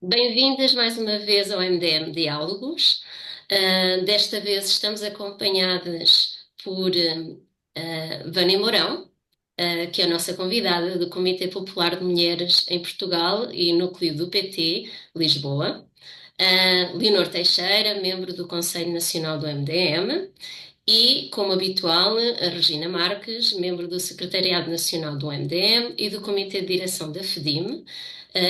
Bem-vindas mais uma vez ao MDM Diálogos. Desta vez estamos acompanhadas por Vânia Mourão, que é a nossa convidada do Comitê Popular de Mulheres em Portugal e núcleo do PT, Lisboa. Leonor Teixeira, membro do Conselho Nacional do MDM. E, como habitual, a Regina Marques, membro do Secretariado Nacional do MDM e do Comitê de Direção da FEDIM,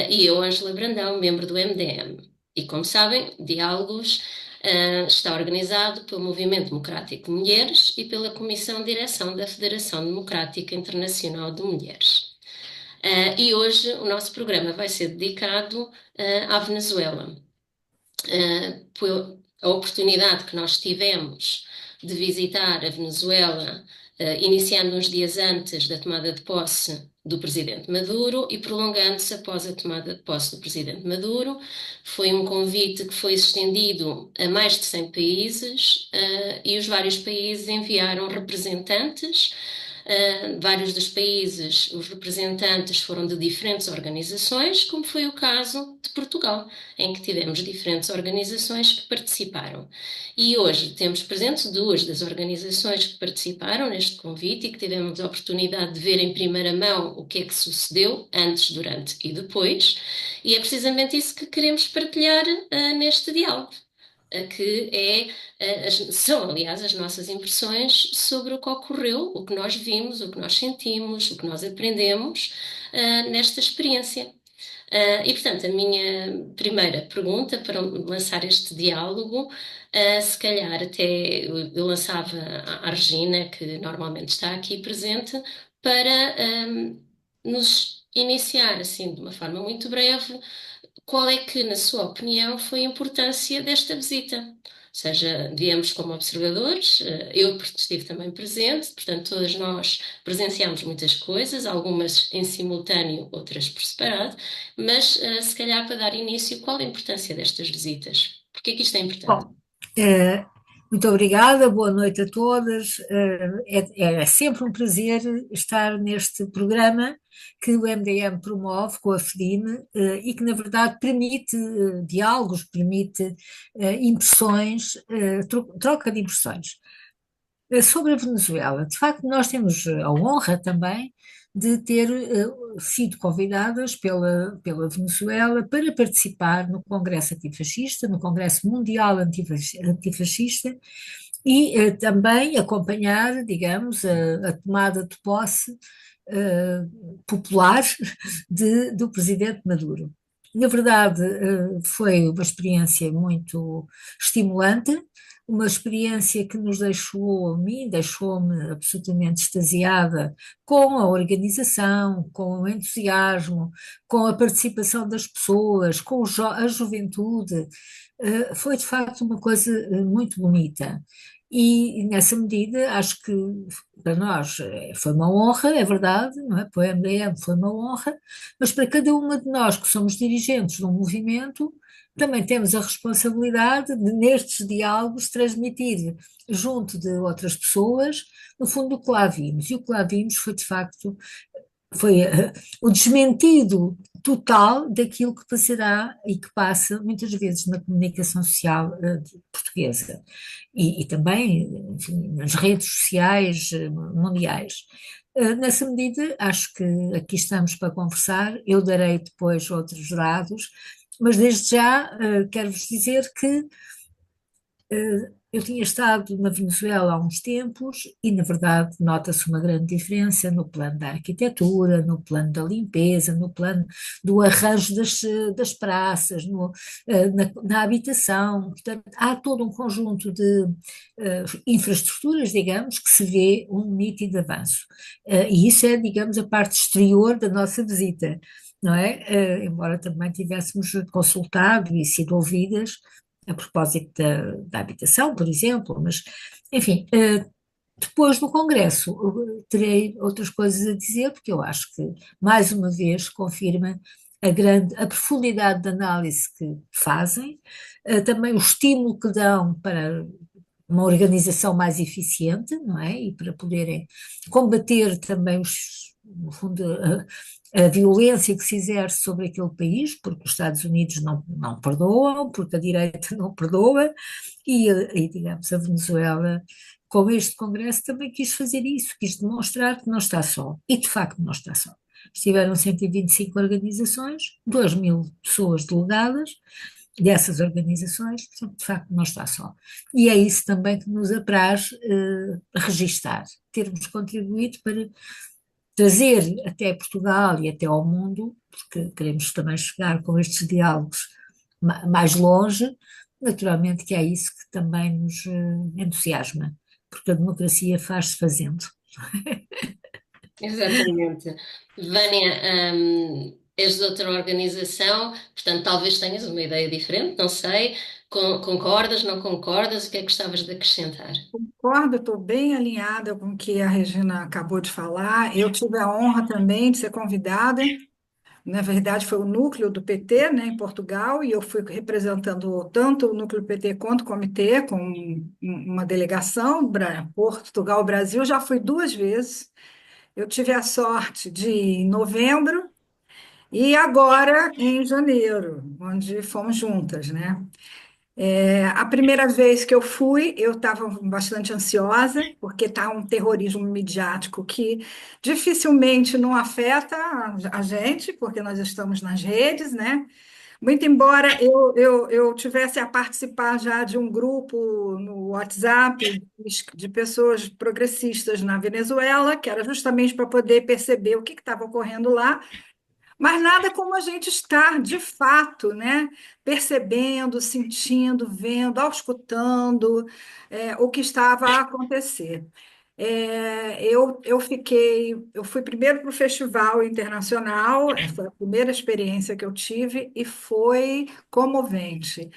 e eu, Ângela Brandão, membro do MDM. E, como sabem, Diálogos está organizado pelo Movimento Democrático de Mulheres e pela Comissão de Direção da Federação Democrática Internacional de Mulheres. E hoje o nosso programa vai ser dedicado à Venezuela. A oportunidade que nós tivemos de visitar a Venezuela, iniciando uns dias antes da tomada de posse do presidente Maduro e prolongando-se após a tomada de posse do presidente Maduro. Foi um convite que foi estendido a mais de 100 países, e os vários países enviaram representantes. Vários dos países, os representantes foram de diferentes organizações, como foi o caso de Portugal, em que tivemos diferentes organizações que participaram. E hoje temos presentes duas das organizações que participaram neste convite e que tivemos a oportunidade de ver em primeira mão o que é que sucedeu antes, durante e depois, e é precisamente isso que queremos partilhar neste diálogo. Que são, aliás, as nossas impressões sobre o que ocorreu, o que nós vimos, o que nós sentimos, o que nós aprendemos nesta experiência. E, portanto, a minha primeira pergunta para lançar este diálogo, se calhar até eu lançava à Regina, que normalmente está aqui presente, para nos iniciar, assim, de uma forma muito breve, qual é que, na sua opinião, foi a importância desta visita? Ou seja, viemos como observadores, eu estive também presente, portanto, todas nós presenciámos muitas coisas, algumas em simultâneo, outras por separado, mas se calhar para dar início, qual a importância destas visitas? Porquê que isto é importante? Bom, eh, muito obrigada, boa noite a todas. É sempre um prazer estar neste programa que o MDM promove com a FEDIM, e que, na verdade, permite diálogos, permite impressões, troca de impressões. Sobre a Venezuela, de facto, nós temos a honra também de ter sido convidadas pela Venezuela para participar no Congresso Antifascista, no Congresso Mundial Antifascista, e também acompanhar, digamos, a tomada de posse popular do presidente Maduro. Na verdade, foi uma experiência muito estimulante, uma experiência que nos deixou, a mim, deixou-me absolutamente extasiada com a organização, com o entusiasmo, com a participação das pessoas, com a juventude. Foi de facto uma coisa muito bonita. E nessa medida, acho que para nós foi uma honra, é verdade, não é? Para o MDM foi uma honra, mas para cada uma de nós que somos dirigentes de um movimento, também temos a responsabilidade de, nestes diálogos, transmitir junto de outras pessoas, no fundo, o que lá vimos. E o que lá vimos foi, de facto, foi o desmentido total daquilo que passará e que passa muitas vezes na comunicação social portuguesa e também, enfim, nas redes sociais mundiais. Nessa medida, acho que aqui estamos para conversar. Eu darei depois outros dados, mas desde já quero-vos dizer que eu tinha estado na Venezuela há uns tempos e, na verdade, nota-se uma grande diferença no plano da arquitetura, no plano da limpeza, no plano do arranjo das praças, na habitação. Portanto, há todo um conjunto de infraestruturas, digamos, que se vê um nítido avanço. E isso é, digamos, a parte exterior da nossa visita. Não é? Embora também tivéssemos consultado e sido ouvidas a propósito da habitação, por exemplo, mas, enfim, depois no Congresso terei outras coisas a dizer, porque eu acho que, mais uma vez, confirma a profundidade de análise que fazem, também o estímulo que dão para uma organização mais eficiente, não é? E para poderem combater também no fundo, a violência que se exerce sobre aquele país, porque os Estados Unidos não perdoam, porque a direita não perdoa, digamos, a Venezuela, com este Congresso, também quis fazer isso, quis demonstrar que não está só, e de facto não está só. Estiveram 125 organizações, 2.000 pessoas delegadas dessas organizações, portanto, de facto não está só. E é isso também que nos apraz registar, termos contribuído para trazer até Portugal e até ao mundo, porque queremos também chegar com estes diálogos mais longe, naturalmente que é isso que também nos entusiasma, porque a democracia faz-se fazendo. Exatamente. Vânia, és de outra organização, portanto, talvez tenhas uma ideia diferente, não sei. Concordas, não concordas? O que é que gostavas de acrescentar? Concordo, estou bem alinhada com o que a Regina acabou de falar. Eu tive a honra também de ser convidada. Na verdade, foi o núcleo do PT, né, em Portugal, e eu fui representando tanto o núcleo do PT quanto o comitê, com uma delegação, Portugal-Brasil. Já fui duas vezes. Eu tive a sorte de ir em novembro e agora em janeiro, onde fomos juntas, né? A primeira vez que eu fui, eu estava bastante ansiosa, porque está um terrorismo midiático que dificilmente não afeta a gente, porque nós estamos nas redes, né? Muito embora eu tivesse a participar já de um grupo no WhatsApp de pessoas progressistas na Venezuela, que era justamente para poder perceber o que estava ocorrendo lá, mas nada como a gente estar, de fato, né, percebendo, sentindo, vendo, auscultando, o que estava a acontecer. Eu fui primeiro para o Festival Internacional, essa foi a primeira experiência que eu tive, e foi comovente.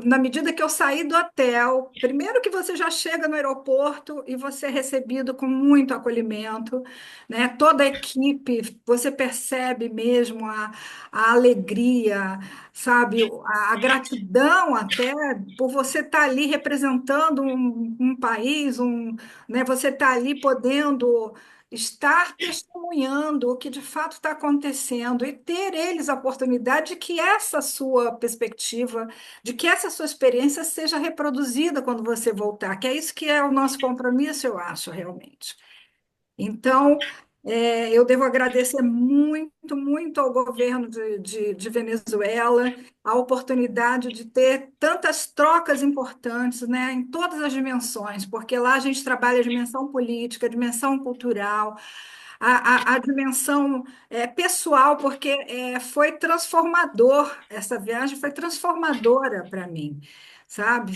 Na medida que eu saí do hotel, primeiro que você já chega no aeroporto e você é recebido com muito acolhimento, né? Toda a equipe, você percebe mesmo a alegria, sabe? A gratidão até por você estar ali representando um país, né? Você estar ali podendo estar testemunhando o que de fato está acontecendo e ter eles a oportunidade de que essa sua perspectiva, de que essa sua experiência seja reproduzida quando você voltar, que é isso que é o nosso compromisso, eu acho, realmente. Então, eu devo agradecer muito, muito ao governo de Venezuela, a oportunidade de ter tantas trocas importantes, né, em todas as dimensões, porque lá a gente trabalha a dimensão política, a dimensão cultural, a dimensão pessoal, porque foi transformador, essa viagem foi transformadora para mim, sabe?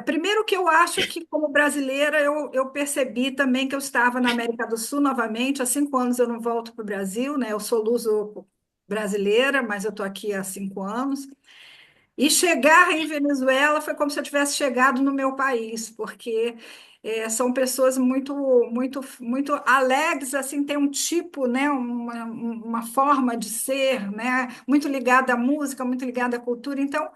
Primeiro que eu acho que, como brasileira, eu percebi também que eu estava na América do Sul novamente. Há 5 anos eu não volto para o Brasil, né? Eu sou luso brasileira, mas eu estou aqui há 5 anos. E chegar em Venezuela foi como se eu tivesse chegado no meu país, porque são pessoas muito, muito, muito alegres, assim, tem um tipo, né, uma forma de ser, né, muito ligada à música, muito ligada à cultura. Então,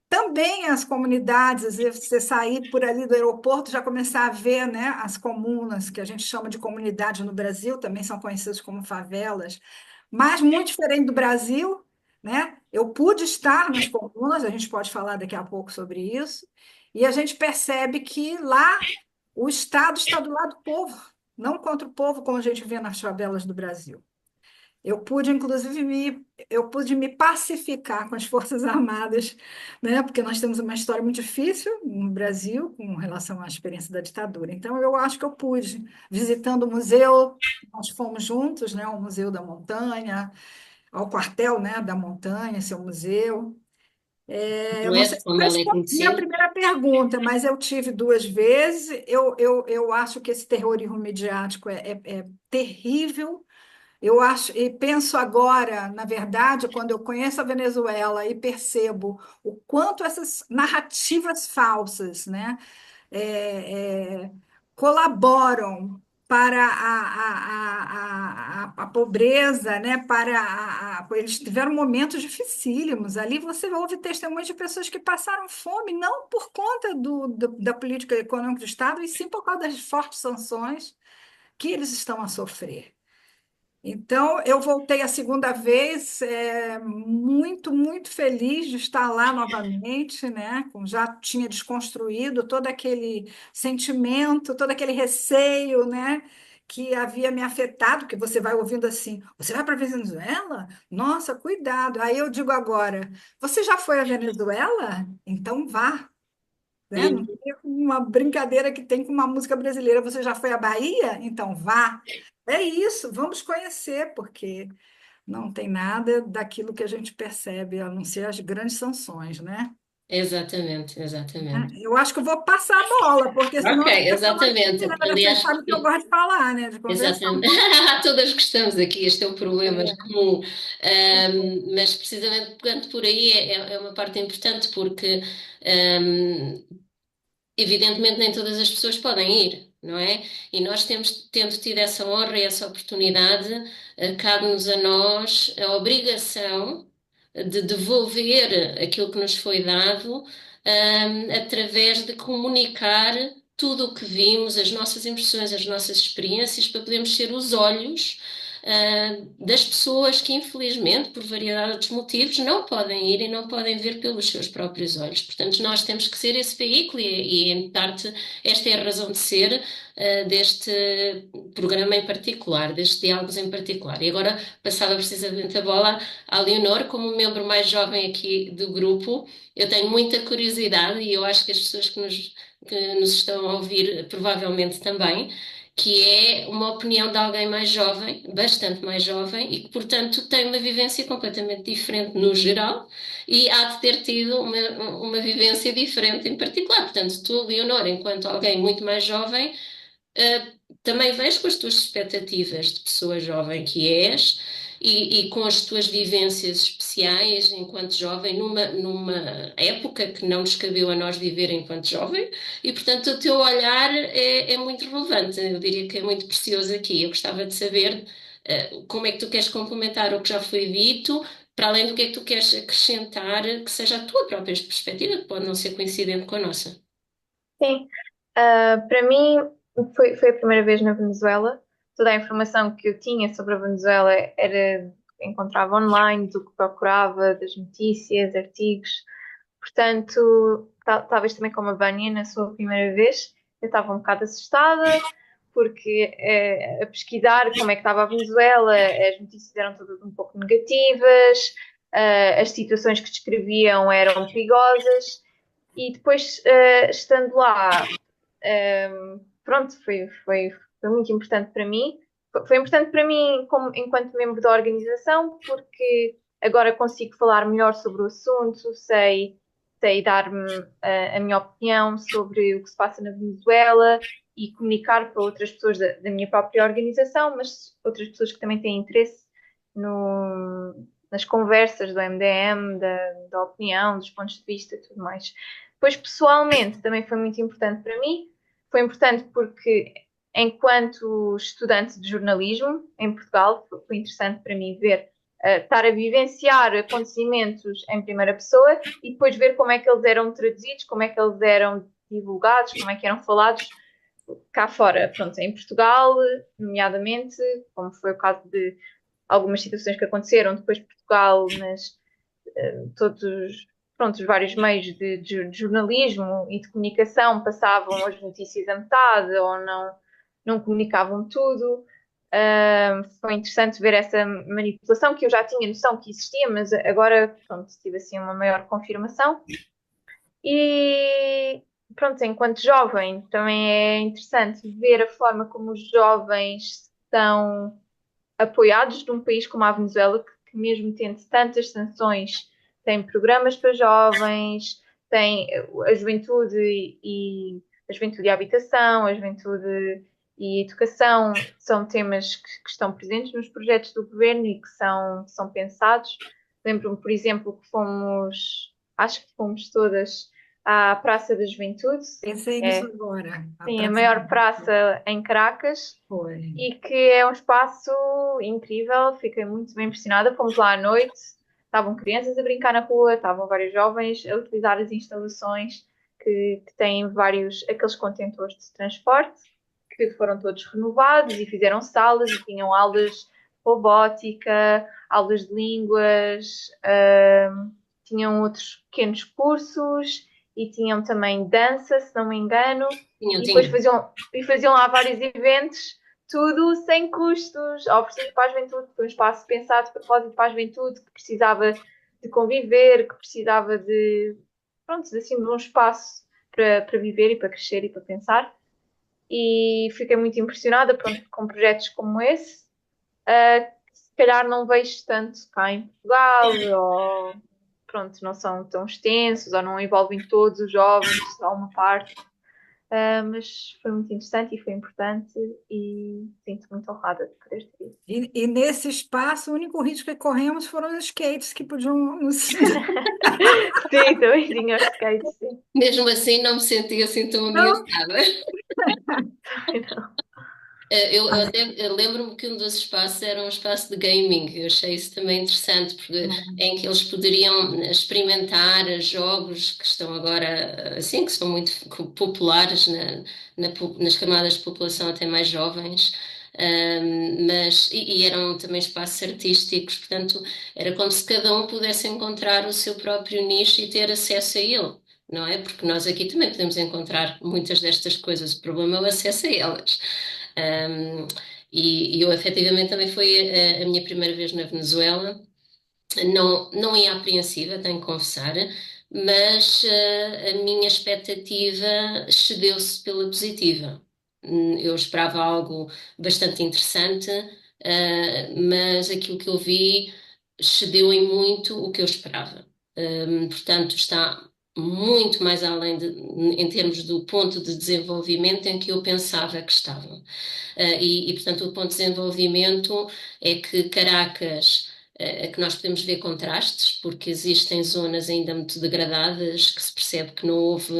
também as comunidades, às vezes você sair por ali do aeroporto, já começar a ver, né, as comunas, que a gente chama de comunidade no Brasil, também são conhecidas como favelas, mas muito diferente do Brasil, né? Eu pude estar nas comunas, a gente pode falar daqui a pouco sobre isso, e a gente percebe que lá o Estado está do lado do povo, não contra o povo, como a gente vê nas favelas do Brasil. Eu pude me pacificar com as Forças Armadas, né? Porque nós temos uma história muito difícil no Brasil com relação à experiência da ditadura. Então, eu acho que eu pude, visitando o museu, nós fomos juntos, né? O Museu da Montanha, ao quartel, né? Da Montanha, seu museu. Eu Como não é, sei se eu como ela é respondi a conhecida? primeira pergunta, mas eu tive duas vezes. Eu acho que esse terrorismo midiático é terrível. Eu acho e penso agora, na verdade, quando eu conheço a Venezuela e percebo o quanto essas narrativas falsas, né, é, é, colaboram para a pobreza, né, para eles tiveram momentos dificílimos. Ali você ouve testemunhos de pessoas que passaram fome, não por conta da política econômica do Estado, e sim por causa das fortes sanções. que eles estão a sofrer. Então, eu voltei a segunda vez, muito, muito feliz de estar lá novamente, né? Já tinha desconstruído todo aquele sentimento, todo aquele receio, né? Que havia me afetado, que você vai ouvindo assim, você vai para a Venezuela? Nossa, cuidado. Aí eu digo agora, você já foi à Venezuela? Então vá, né? Não Uhum. tem uma brincadeira que tem com uma música brasileira. Você já foi à Bahia? Então vá. É isso, vamos conhecer, porque não tem nada daquilo que a gente percebe, a não ser as grandes sanções, né? Exatamente, exatamente. Eu acho que eu vou passar a bola, porque senão Ok, a gente vai ficar mais exatamente. tempo, né? Vocês Aliás, sabem que eu gosto de falar, né? De conversar exatamente. muito. Todas gostamos aqui, este é o problema É, comum. Mas precisamente pegando por aí é uma parte importante, porque evidentemente nem todas as pessoas podem ir, não é? E nós temos, tendo tido essa honra e essa oportunidade, cabe-nos a nós a obrigação de devolver aquilo que nos foi dado, através de comunicar tudo o que vimos, as nossas impressões, as nossas experiências, para podermos ser os olhos, das pessoas que, infelizmente, por variedade de motivos, não podem ir e não podem ver pelos seus próprios olhos. Portanto, nós temos que ser esse veículo e em parte, esta é a razão de ser, deste programa em particular, destes diálogos em particular. E agora passava precisamente a bola à Leonor, como membro mais jovem aqui do grupo. Eu tenho muita curiosidade e eu acho que as pessoas que nos estão a ouvir provavelmente também, que é uma opinião de alguém mais jovem, bastante mais jovem, e que, portanto, tem uma vivência completamente diferente no geral e há de ter tido uma vivência diferente em particular. Portanto, tu, Leonor, enquanto alguém muito mais jovem, Uh, também vais com as tuas expectativas de pessoa jovem que és e com as tuas vivências especiais enquanto jovem, numa época que não nos cabeu a nós viver enquanto jovem, e portanto o teu olhar é muito relevante, eu diria que é muito precioso aqui. Eu gostava de saber, como é que tu queres complementar o que já foi dito, para além do que é que tu queres acrescentar, que seja a tua própria perspectiva, que pode não ser coincidente com a nossa. Sim, para mim foi a primeira vez na Venezuela. Toda a informação que eu tinha sobre a Venezuela era encontrava online, do que procurava, das notícias, artigos. Portanto, talvez também como a Vânia na sua primeira vez, eu estava um bocado assustada, porque a pesquisar como é que estava a Venezuela, as notícias eram todas um pouco negativas, as situações que descreviam eram perigosas, e depois, estando lá, pronto, foi muito importante para mim. Foi importante para mim como, enquanto membro da organização, porque agora consigo falar melhor sobre o assunto, sei dar-me a minha opinião sobre o que se passa na Venezuela e comunicar para outras pessoas da minha própria organização, mas outras pessoas que também têm interesse nas conversas do MDM, da opinião, dos pontos de vista e tudo mais. Depois, pessoalmente, também foi muito importante para mim. Foi importante porque, enquanto estudante de jornalismo em Portugal, foi interessante para mim ver, estar a vivenciar acontecimentos em primeira pessoa e depois ver como é que eles eram traduzidos, como é que eles eram divulgados, como é que eram falados cá fora. Pronto, em Portugal, nomeadamente, como foi o caso de algumas situações que aconteceram depois de Portugal, mas todos, pronto, os vários meios de jornalismo e de comunicação passavam as notícias a metade ou não comunicavam tudo. Foi interessante ver essa manipulação que eu já tinha noção que existia, mas agora, pronto, tive assim uma maior confirmação. E pronto, enquanto jovem, também é interessante ver a forma como os jovens são apoiados num país como a Venezuela, que mesmo tendo tantas sanções, tem programas para jovens, tem a juventude e a habitação, a juventude e a educação, são temas que estão presentes nos projetos do governo e que são pensados. Lembro-me, por exemplo, que acho que fomos todas à Praça da Juventude, Pensei nisso é, agora. A sim, a Praça maior praça em Caracas, foi. e que é um espaço incrível, fiquei muito bem impressionada. Fomos lá à noite, estavam crianças a brincar na rua, estavam vários jovens a utilizar as instalações que têm vários, aqueles contentores de transporte. que foram todos renovados e fizeram salas e tinham aulas de robótica, aulas de línguas, tinham outros pequenos cursos e tinham também dança, se não me engano, Tinham, e depois tinham. faziam lá vários eventos, tudo sem custos, oferecido para a juventude, foi um espaço pensado de propósito para a juventude, que precisava de conviver, que precisava de, pronto, assim, de um espaço para viver e para crescer e para pensar. E fiquei muito impressionada, pronto, com projetos como esse. Se calhar não vejo tanto cá em Portugal, ou pronto, não são tão extensos, ou não envolvem todos os jovens, só uma parte. Mas foi muito interessante e foi importante e sinto muito honrada de poder ter isso. E nesse espaço, o único risco que corremos foram os skates que podiam nos... Sim, também tinha os skates, sim. Mesmo assim, não me senti assim tão Não, ameaçada. Eu até lembro-me que um dos espaços era um espaço de gaming. Eu achei isso também interessante, porque em que eles poderiam experimentar jogos que estão agora, assim, que são muito populares nas camadas de população até mais jovens. E eram também espaços artísticos, portanto, era como se cada um pudesse encontrar o seu próprio nicho e ter acesso a ele. Não é? Porque nós aqui também podemos encontrar muitas destas coisas, o problema é o acesso a elas. Um, e eu efetivamente também foi a minha primeira vez na Venezuela. Não ia apreensiva, tenho que confessar, mas a minha expectativa excedeu-se pela positiva. Eu esperava algo bastante interessante, mas aquilo que eu vi excedeu em muito o que eu esperava. Portanto, está muito mais além em termos do ponto de desenvolvimento em que eu pensava que estavam. Portanto, o ponto de desenvolvimento é que Caracas, que nós podemos ver contrastes, porque existem zonas ainda muito degradadas, que se percebe que não houve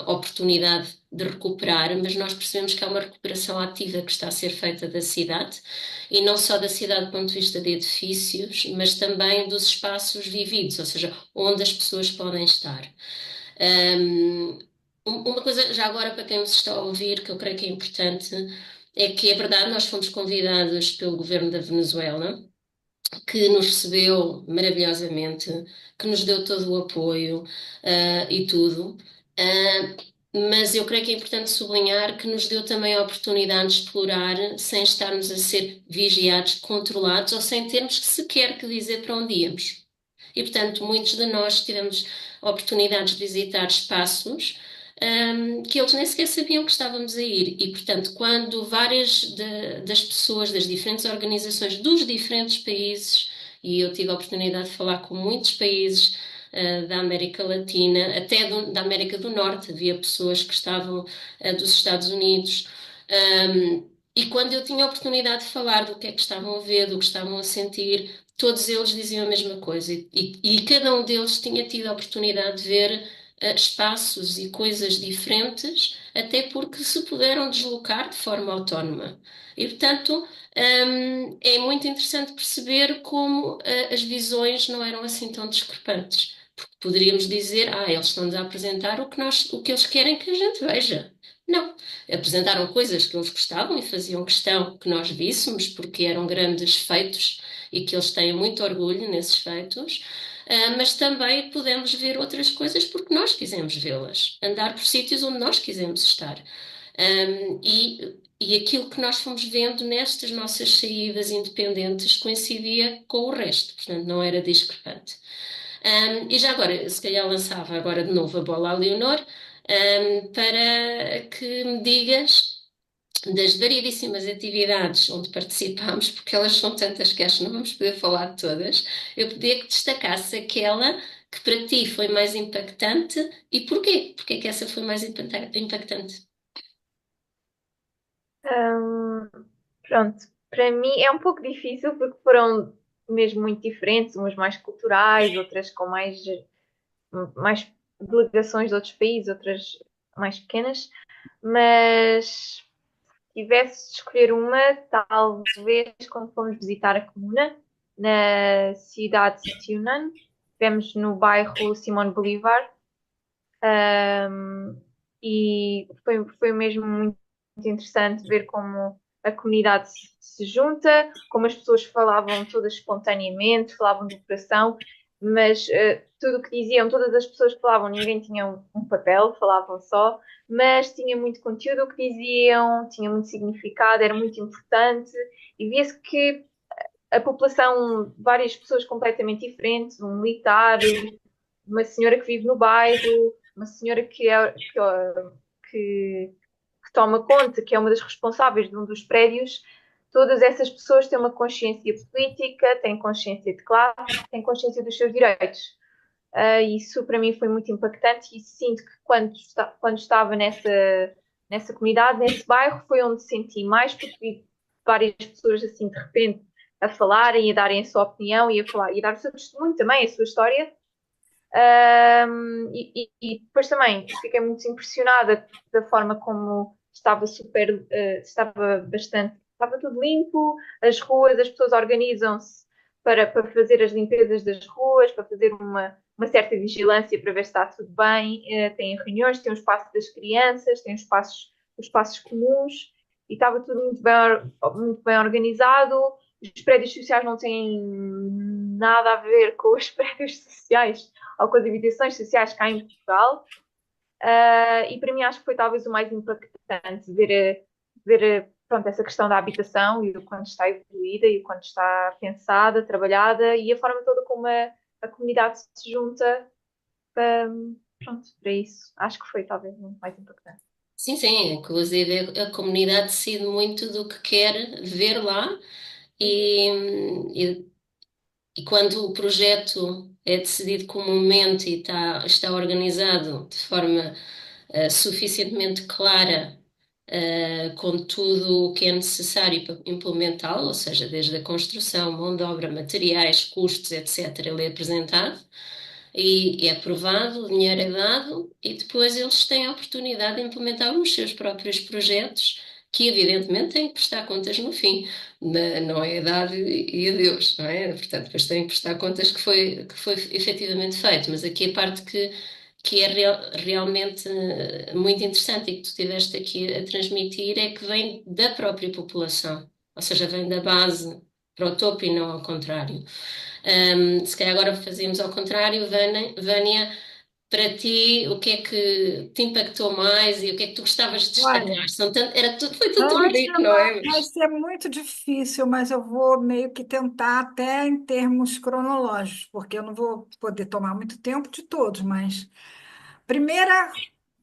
oportunidade de recuperar, mas nós percebemos que há uma recuperação ativa que está a ser feita da cidade, e não só da cidade do ponto de vista de edifícios, mas também dos espaços vividos, ou seja, onde as pessoas podem estar. Uma coisa, já agora, para quem nos está a ouvir, que eu creio que é importante, é que é verdade, nós fomos convidados pelo governo da Venezuela, que nos recebeu maravilhosamente, que nos deu todo o apoio, e tudo. Mas eu creio que é importante sublinhar que nos deu também a oportunidade de explorar sem estarmos a ser vigiados, controlados ou sem termos sequer que dizer para onde íamos. E, portanto, muitos de nós tivemos oportunidades de visitar espaços que eles nem sequer sabiam que estávamos a ir. E, portanto, quando das pessoas das diferentes organizações dos diferentes países, e eu tive a oportunidade de falar com muitos países da América Latina, até da América do Norte, havia pessoas que estavam dos Estados Unidos. E quando eu tinha a oportunidade de falar do que é que estavam a ver, do que estavam a sentir, todos eles diziam a mesma coisa. E cada um deles tinha tido a oportunidade de ver espaços e coisas diferentes, até porque se puderam deslocar de forma autónoma. E, portanto, é muito interessante perceber como as visões não eram assim tão discrepantes. Porque poderíamos dizer, eles estão-nos a apresentar o que eles querem que a gente veja. Não, apresentaram coisas que eles gostavam e faziam questão que nós víssemos, porque eram grandes feitos e que eles têm muito orgulho nesses feitos. Mas também podemos ver outras coisas porque nós quisemos vê-las, andar por sítios onde nós quisemos estar. E aquilo que nós fomos vendo nestas nossas saídas independentes coincidia com o resto, portanto não era discrepante. E já agora, se calhar lançava agora de novo a bola à Leonor, para que me digas das variedíssimas atividades onde participámos, porque elas são tantas que acho que não vamos poder falar de todas, eu pedia que destacasse aquela que para ti foi mais impactante e porquê? Porquê que essa foi mais impactante? Pronto, para mim é um pouco difícil porque foram mesmo muito diferentes, umas mais culturais, outras com mais delegações de outros países, outras mais pequenas, mas se tivesse de escolher uma, talvez quando fomos visitar a comuna, na cidade de Tunan, estivemos no bairro Simón Bolívar, e foi mesmo muito interessante ver como a comunidade se junta, como as pessoas falavam todas espontaneamente, falavam do coração, mas tudo o que diziam, todas as pessoas que falavam, ninguém tinha um papel, falavam só, mas tinha muito conteúdo o que diziam, tinha muito significado, era muito importante, e via-se que a população, várias pessoas completamente diferentes, um militar, uma senhora que vive no bairro, uma senhora que toma conta, que é uma das responsáveis de um dos prédios, todas essas pessoas têm uma consciência política, têm consciência de classe, têm consciência dos seus direitos. Isso para mim foi muito impactante e sinto que quando estava nessa comunidade, nesse bairro, foi onde senti mais, porque vi várias pessoas assim de repente a falarem e a darem a sua opinião e a falar e a dar o seu testemunho também, a sua história. E depois também fiquei muito impressionada da forma como estava tudo limpo, as ruas, as pessoas organizam-se para fazer as limpezas das ruas, para fazer uma certa vigilância para ver se está tudo bem. Tem reuniões, tem o espaço das crianças, tem os espaços comuns, e estava tudo muito bem organizado. Os prédios sociais não têm nada a ver com os prédios sociais ou com as habitações sociais cá em Portugal. E para mim acho que foi talvez o mais impactante ver pronto, essa questão da habitação e o quanto está evoluída e o quanto está pensada, trabalhada e a forma toda como a comunidade se junta para, pronto, para isso. Acho que foi talvez o mais impactante. Sim, sim, inclusive a comunidade decide muito do que quer ver lá e, e, e quando o projeto é decidido comumente e está organizado de forma suficientemente clara, com tudo o que é necessário para implementá-lo, ou seja, desde a construção, mão de obra, materiais, custos, etc., ele é apresentado e é aprovado, o dinheiro é dado e depois eles têm a oportunidade de implementar os seus próprios projetos, que evidentemente têm que prestar contas no fim, não é dado e adeus, não é? Portanto, depois têm que prestar contas que foi efetivamente feito, mas aqui a parte que é realmente muito interessante e que tu tiveste aqui a transmitir é que vem da própria população, ou seja, vem da base para o topo e não ao contrário. Se calhar agora fazíamos ao contrário, Vânia, para ti, o que é que te impactou mais e o que é que tu gostavas de Olha, destacar? Foi tudo tão rico, não é? vai ser muito difícil, mas eu vou meio que tentar até em termos cronológicos, porque eu não vou poder tomar muito tempo de todos, mas primeira,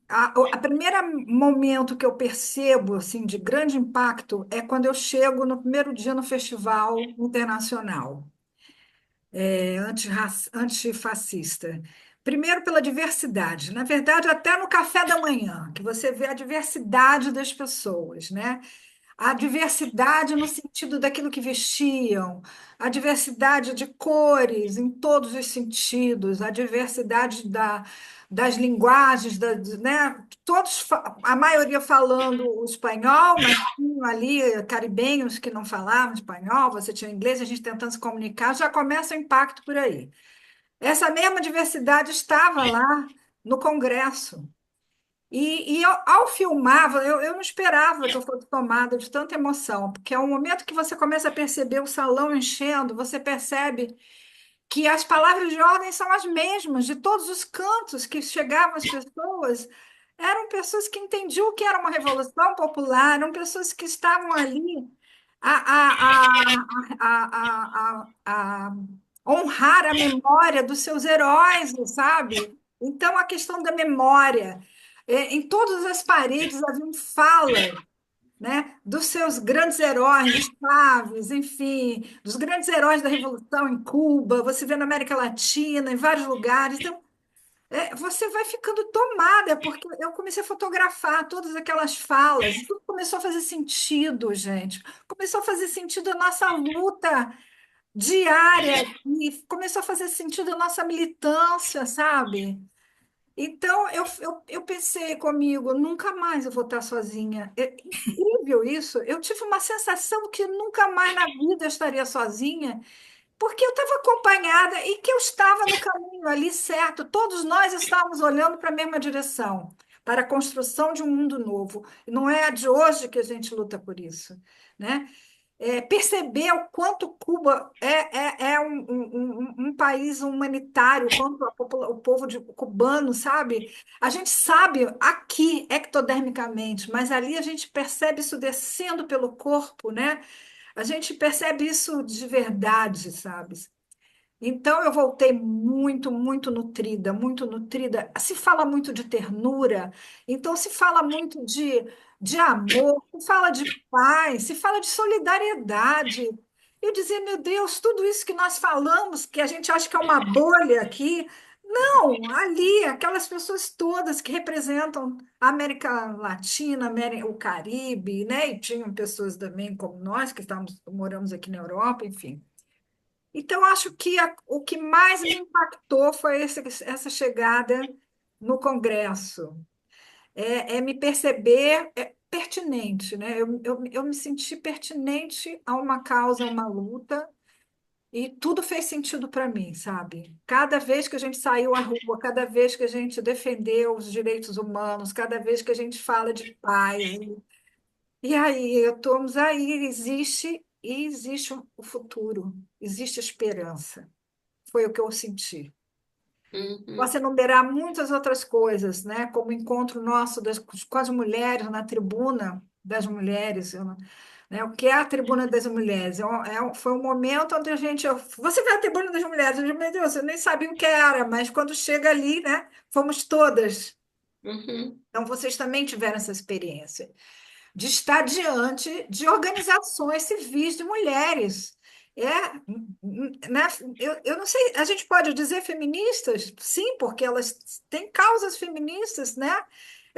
a primeira momento que eu percebo assim de grande impacto é quando eu chego no primeiro dia no Festival Internacional antifascista. Primeiro pela diversidade. Na verdade, até no café da manhã, que você vê a diversidade das pessoas, né? A diversidade no sentido daquilo que vestiam, a diversidade de cores em todos os sentidos, a diversidade das linguagens, né? Todos, a maioria falando o espanhol, mas tinham ali caribenhos que não falavam espanhol, você tinha inglês, a gente tentando se comunicar, já começa o impacto por aí. Essa mesma diversidade estava lá no Congresso. Ao filmar, eu não esperava que eu fosse tomada de tanta emoção, porque é o momento que você começa a perceber o salão enchendo, você percebe que as palavras de ordem são as mesmas, de todos os cantos que chegavam as pessoas, eram pessoas que entendiam o que era uma revolução popular, eram pessoas que estavam ali a honrar a memória dos seus heróis, sabe? Então, a questão da memória. Em todas as paredes haviam falas, né, dos seus grandes heróis, dos Chaves, enfim, dos grandes heróis da Revolução em Cuba, você vê na América Latina, em vários lugares. Então, você vai ficando tomada, porque eu comecei a fotografar todas aquelas falas, e tudo começou a fazer sentido, gente. Começou a fazer sentido a nossa luta diária, e começou a fazer sentido a nossa militância, sabe? Então, eu pensei comigo, nunca mais eu vou estar sozinha. É incrível isso. Eu tive uma sensação que nunca mais na vida eu estaria sozinha, porque eu estava acompanhada e que eu estava no caminho ali certo. Todos nós estávamos olhando para a mesma direção. para a construção de um mundo novo. E não é de hoje que a gente luta por isso, né? Perceber o quanto Cuba é um país humanitário, o quanto o povo cubano, sabe? A gente sabe aqui, ectodermicamente, mas ali a gente percebe isso descendo pelo corpo, né? A gente percebe isso de verdade, sabe? Então eu voltei muito, muito nutrida, muito nutrida. Se fala muito de ternura, então se fala muito de amor, se fala de paz, se fala de solidariedade. Eu dizia, meu Deus, tudo isso que nós falamos, que a gente acha que é uma bolha aqui, não, ali, aquelas pessoas todas que representam a América Latina, o Caribe, né? E tinham pessoas também como nós, que moramos aqui na Europa, enfim. Então, acho que o que mais me impactou foi essa chegada no Congresso. É me perceber pertinente, né? Eu me senti pertinente a uma causa, a uma luta, e tudo fez sentido para mim, sabe? Cada vez que a gente saiu à rua, cada vez que a gente defendeu os direitos humanos, cada vez que a gente fala de paz, e aí, estamos aí, existe o futuro, existe esperança. Foi o que eu senti. Uhum. Posso enumerar muitas outras coisas, né? Como o encontro nosso com as mulheres na tribuna das mulheres, né? O que é a tribuna das mulheres? Foi um momento onde a gente. Você vai à tribuna das mulheres? Eu digo, meu Deus, eu nem sabia o que era, mas quando chega ali, né? Fomos todas. Uhum. Então, vocês também tiveram essa experiência de estar diante de organizações civis de mulheres. É, né? Eu não sei, a gente pode dizer feministas? Sim, porque elas têm causas feministas, né?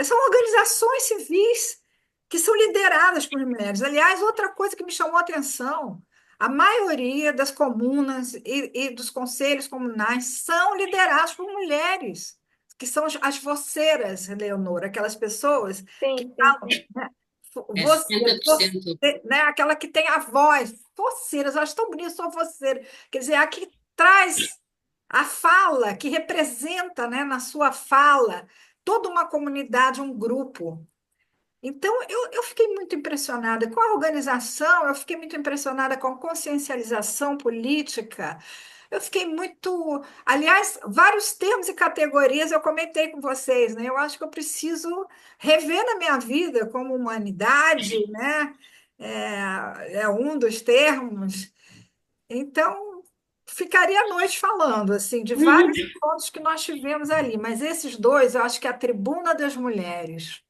São organizações civis que são lideradas por mulheres. Aliás, outra coisa que me chamou a atenção, a maioria das comunas e dos conselhos comunais são liderados por mulheres, que são as voceiras, Leonora, aquelas pessoas que Sim, sim, falam, sim. né? É Você, 70%. né? Aquela que tem a voz, voceiras, eu acho tão bonito, sou voceira. Quer dizer, a que traz a fala, que representa, né, na sua fala, toda uma comunidade, um grupo. Então, eu fiquei muito impressionada com a organização, eu fiquei muito impressionada com a consciencialização política, eu fiquei muito. Aliás, vários termos e categorias eu comentei com vocês, né? Eu acho que eu preciso rever na minha vida como humanidade, né? É um dos termos. Então, ficaria a noite falando, assim, de vários encontros que nós tivemos ali, mas esses dois, eu acho que a Tribuna das Mulheres,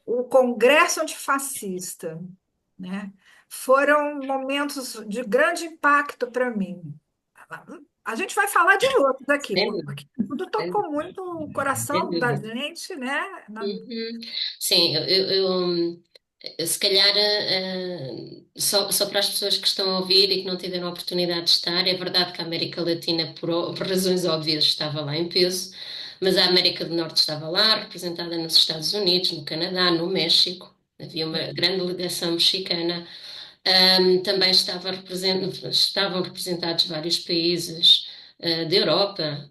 o Congresso Antifascista, né? Foram momentos de grande impacto para mim. A gente vai falar de outros aqui, Sem porque tudo dúvida, tocou muito o sem coração da dúvida. gente, né? Uhum. Sim, se calhar, só para as pessoas que estão a ouvir e que não tiveram a oportunidade de estar, é verdade que a América Latina, por razões óbvias, estava lá em peso, mas a América do Norte estava lá, representada nos Estados Unidos, no Canadá, no México, havia uma grande delegação mexicana. Também estavam representados vários países da Europa,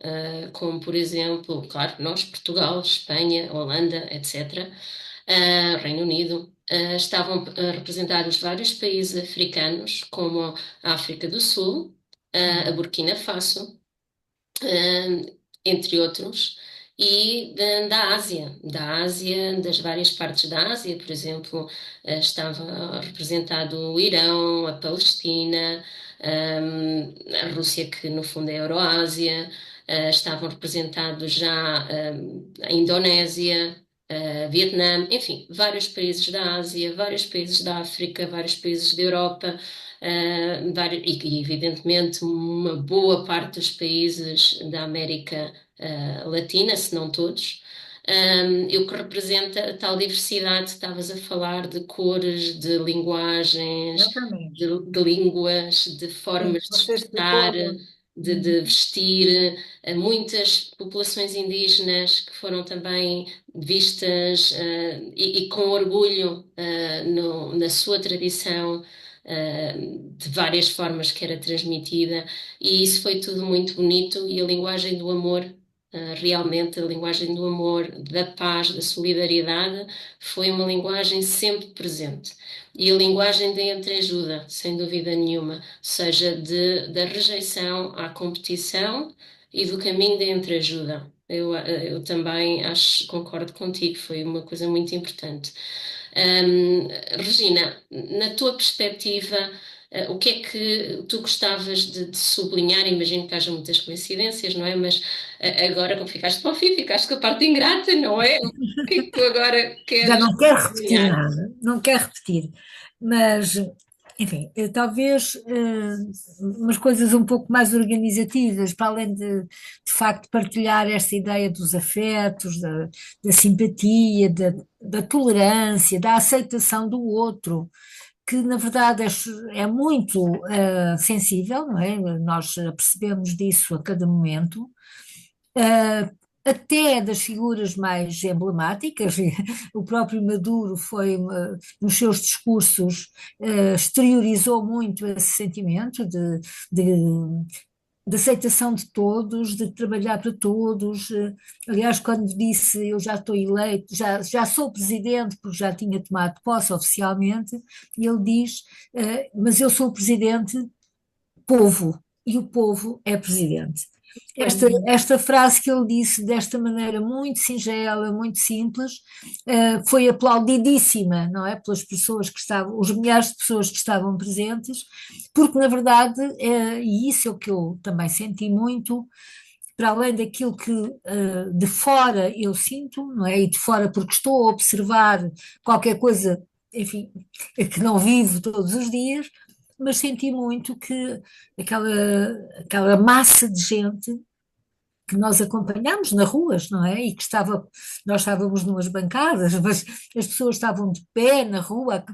como por exemplo, claro, nós, Portugal, Espanha, Holanda, etc., Reino Unido. Estavam representados vários países africanos, como a África do Sul, a Burkina Faso, entre outros, e da Ásia, das várias partes da Ásia, por exemplo, estava representado o Irão, a Palestina, a Rússia, que no fundo é a Euroásia, estavam representados já a Indonésia, Vietnã, enfim, vários países da Ásia, vários países da África, vários países da Europa, e evidentemente uma boa parte dos países da América Latina, se não todos, e o que representa a tal diversidade, estavas a falar de cores, de linguagens, Exatamente. de línguas, de Sim, formas de você explicou expressar, agora. de vestir, muitas populações indígenas que foram também vistas e com orgulho na sua tradição, de várias formas que era transmitida, e isso foi tudo muito bonito, e a linguagem do amor Realmente a linguagem do amor, da paz, da solidariedade foi uma linguagem sempre presente. E a linguagem da entreajuda, sem dúvida nenhuma, seja da rejeição à competição e do caminho da entreajuda. Eu também concordo contigo, foi uma coisa muito importante. Regina, na tua perspectiva, o que é que tu gostavas de sublinhar? Imagino que haja muitas coincidências, não é? Mas agora, como ficaste para o fim, ficaste com a parte ingrata, não é? O que é que tu agora Já queres não quero repetir sublinhar? nada, não quero repetir, mas, enfim, talvez umas coisas um pouco mais organizativas, para além de facto partilhar esta ideia dos afetos, da simpatia, da tolerância, da aceitação do outro, que na verdade é muito sensível, não é? Nós percebemos disso a cada momento, ah, até das figuras mais emblemáticas. O próprio Maduro foi, nos seus discursos, exteriorizou muito esse sentimento de, de aceitação de todos, de trabalhar para todos. Aliás, quando disse eu já estou eleito, já sou presidente, porque já tinha tomado posse oficialmente, ele diz, mas eu sou o presidente povo, e o povo é presidente. Esta frase que ele disse desta maneira muito singela, muito simples, foi aplaudidíssima, não é? Pelas pessoas que estavam, os milhares de pessoas que estavam presentes, porque na verdade, e isso é o que eu também senti muito, para além daquilo que de fora eu sinto, não é? E de fora porque estou a observar qualquer coisa, enfim, que não vivo todos os dias, mas senti muito que aquela massa de gente que nós acompanhámos nas ruas, não é? E que nós estávamos numas bancadas, mas as pessoas estavam de pé na rua,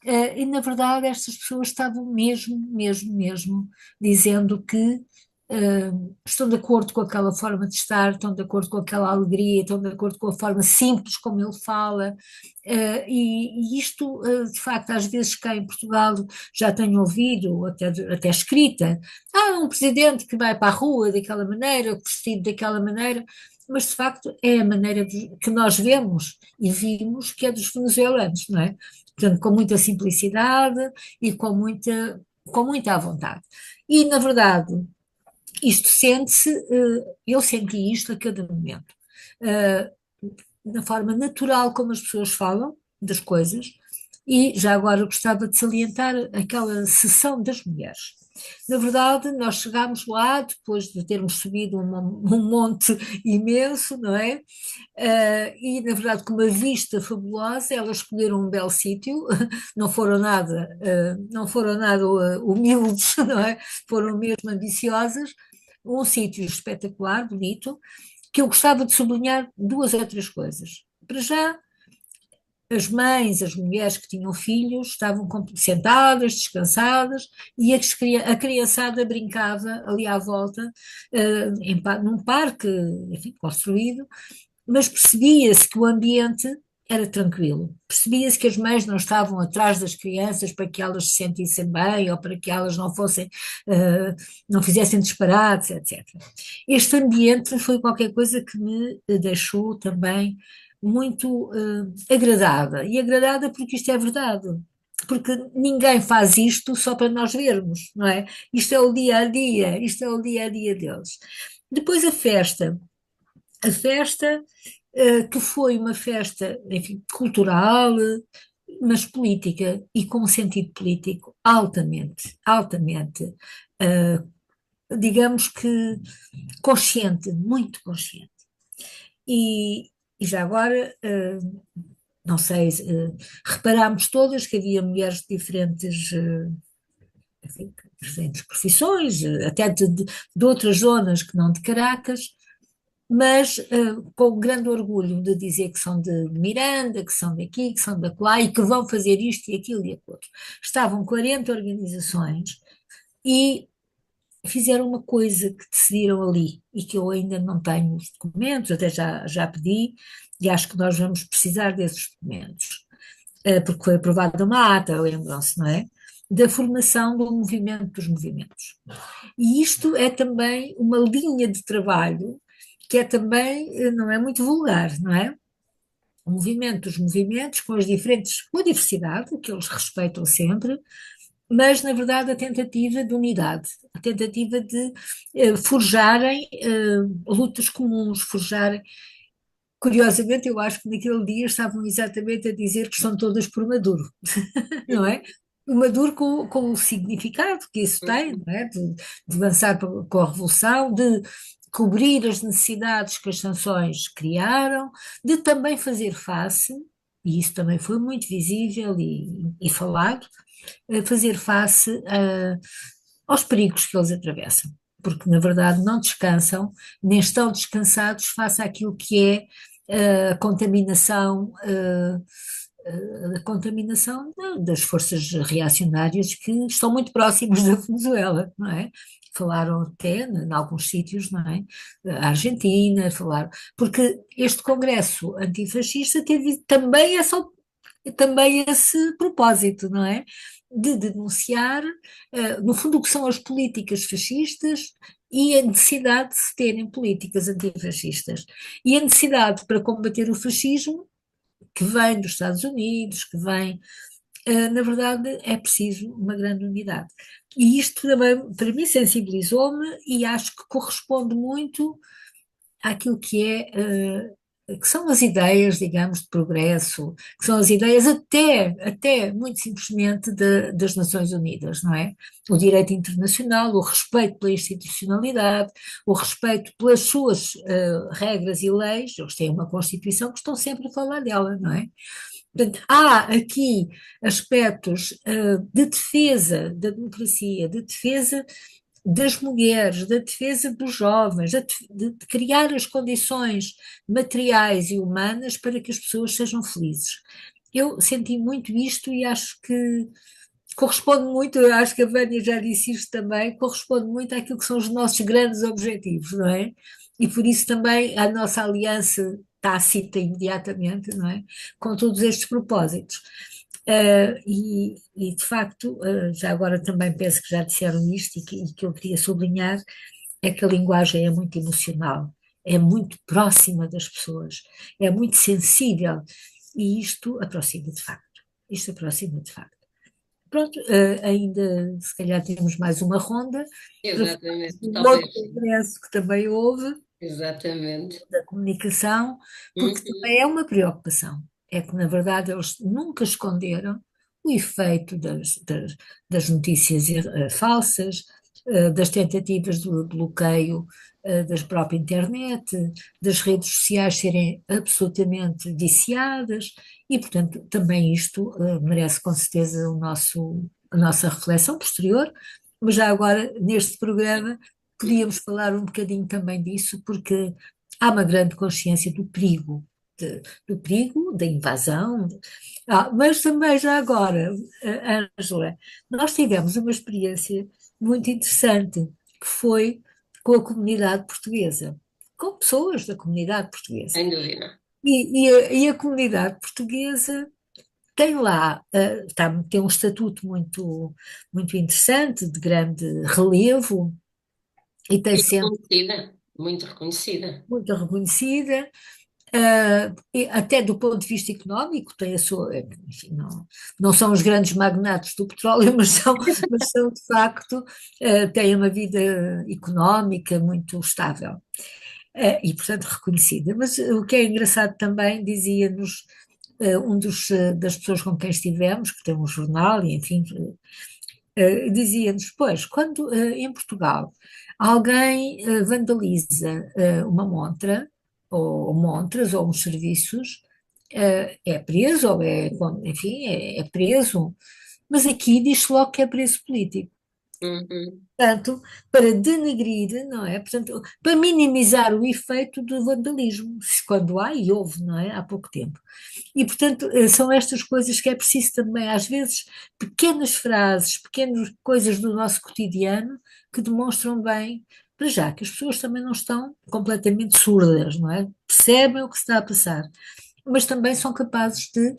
e na verdade estas pessoas estavam mesmo dizendo que estão de acordo com aquela forma de estar, estão de acordo com aquela alegria, estão de acordo com a forma simples como ele fala, e isto, de facto, às vezes cá em Portugal já tenho ouvido, até escrita, um presidente que vai para a rua daquela maneira, vestido daquela maneira, mas de facto é a maneira que nós vemos e vimos que é dos venezuelanos, não é? Portanto, com muita simplicidade e com muita vontade. E, na verdade, isto sente-se, eu senti isto a cada momento, eh, na forma natural como as pessoas falam das coisas, e já agora gostava de salientar aquela sessão das mulheres. Na verdade, nós chegámos lá depois de termos subido um monte imenso, não é? E na verdade, com uma vista fabulosa, elas escolheram um belo sítio, não foram nada humildes, não é? Foram mesmo ambiciosas, um sítio espetacular, bonito, que eu gostava de sublinhar duas ou três coisas. Para já, as mães, as mulheres que tinham filhos estavam sentadas, descansadas, e a criançada brincava ali à volta, num parque, enfim, construído, mas percebia-se que o ambiente era tranquilo. Percebia-se que as mães não estavam atrás das crianças para que elas se sentissem bem ou para que elas não fizessem disparates, etc. Este ambiente foi qualquer coisa que me deixou também muito agradada. E agradada porque isto é verdade. Porque ninguém faz isto só para nós vermos, não é? Isto é o dia a dia, isto é o dia a dia deles. Depois a festa. A festa, que foi uma festa, enfim, cultural, mas política e com um sentido político altamente, eh, digamos que consciente, muito consciente. E já agora, não sei, reparámos todas que havia mulheres de diferentes, enfim, diferentes profissões, até de outras zonas que não de Caracas, mas com grande orgulho de dizer que são de Miranda, que são daqui, que são de lá e que vão fazer isto e aquilo e aquilo. Estavam 40 organizações e fizeram uma coisa que decidiram ali e que eu ainda não tenho os documentos, até já pedi, e acho que nós vamos precisar desses documentos, porque foi aprovada uma ata, lembram-se, não é? Da formação do movimento dos movimentos. E isto é também uma linha de trabalho que é também, não é muito vulgar, não é? O movimento dos movimentos, com as diferentes, com a diversidade, que eles respeitam sempre, mas, na verdade, a tentativa de unidade, a tentativa de forjarem lutas comuns, forjarem. Curiosamente, eu acho que naquele dia estavam exatamente a dizer que estão todas por Maduro, não é? O Maduro com o significado que isso tem, não é? De avançar com a revolução, de cobrir as necessidades que as sanções criaram, de também fazer face, e isso também foi muito visível e falado, fazer face aos perigos que eles atravessam, porque na verdade não descansam, nem estão descansados face àquilo que é a contaminação das forças reacionárias que estão muito próximas da Venezuela, não é? Falaram até em alguns sítios, não é? A Argentina, falaram, porque este congresso antifascista teve também esse propósito, não é? De denunciar, no fundo, o que são as políticas fascistas e a necessidade de se terem políticas antifascistas. E a necessidade para combater o fascismo, que vem dos Estados Unidos, que vem, na verdade, é preciso uma grande unidade. E isto também, para mim, sensibilizou-me e acho que corresponde muito àquilo que que são as ideias, digamos, de progresso, que são as ideias até muito simplesmente das Nações Unidas, não é? O direito internacional, o respeito pela institucionalidade, o respeito pelas suas regras e leis, eles têm uma Constituição que estão sempre a falar dela, não é? Portanto, há aqui aspectos de defesa da democracia, de defesa das mulheres, da defesa dos jovens, de criar as condições materiais e humanas para que as pessoas sejam felizes. Eu senti muito isto e acho que corresponde muito, eu acho que a Vânia já disse isto também, corresponde muito àquilo que são os nossos grandes objetivos, não é? E por isso também a nossa aliança tácita imediatamente, não é? Com todos estes propósitos. De facto, já agora também penso que já disseram isto e que eu queria sublinhar, é que a linguagem é muito emocional, é muito próxima das pessoas, é muito sensível e isto aproxima de facto. Isto aproxima de facto. Pronto, ainda se calhar temos mais uma ronda para falar Exatamente, de um talvez. outro congresso que também houve, Exatamente. da comunicação, porque Uhum. também é uma preocupação. É que, na verdade, eles nunca esconderam o efeito das notícias falsas, das tentativas de bloqueio das próprias internet, das redes sociais serem absolutamente viciadas, e, portanto, também isto merece com certeza a nossa reflexão posterior, mas já agora, neste programa, podíamos falar um bocadinho também disso, porque há uma grande consciência do perigo da invasão. Mas também já agora, Ângela, nós tivemos uma experiência muito interessante, que foi com a comunidade portuguesa, com pessoas da comunidade portuguesa. Sem dúvida. E a comunidade portuguesa tem lá, tem um estatuto muito interessante, de grande relevo, e tem E sempre reconhecida, muito reconhecida. muito reconhecida. E até do ponto de vista económico, tem a sua, enfim, não são os grandes magnatos do petróleo, mas são de facto, têm uma vida económica muito estável, e portanto reconhecida. Mas o que é engraçado também, dizia-nos das pessoas com quem estivemos, que tem um jornal, e enfim, dizia-nos, pois, quando em Portugal alguém vandaliza uma montra, ou montras, ou uns serviços, é preso, enfim, é preso, mas aqui diz logo que é preso político. Uhum. Portanto, para denegrir, não é? Portanto, para minimizar o efeito do vandalismo, quando há, e houve, não é? Há pouco tempo. E, portanto, são estas coisas que é preciso também, às vezes, pequenas frases, pequenas coisas do nosso cotidiano que demonstram bem, para já, que as pessoas também não estão completamente surdas, não é? Percebem o que se está a passar, mas também são capazes de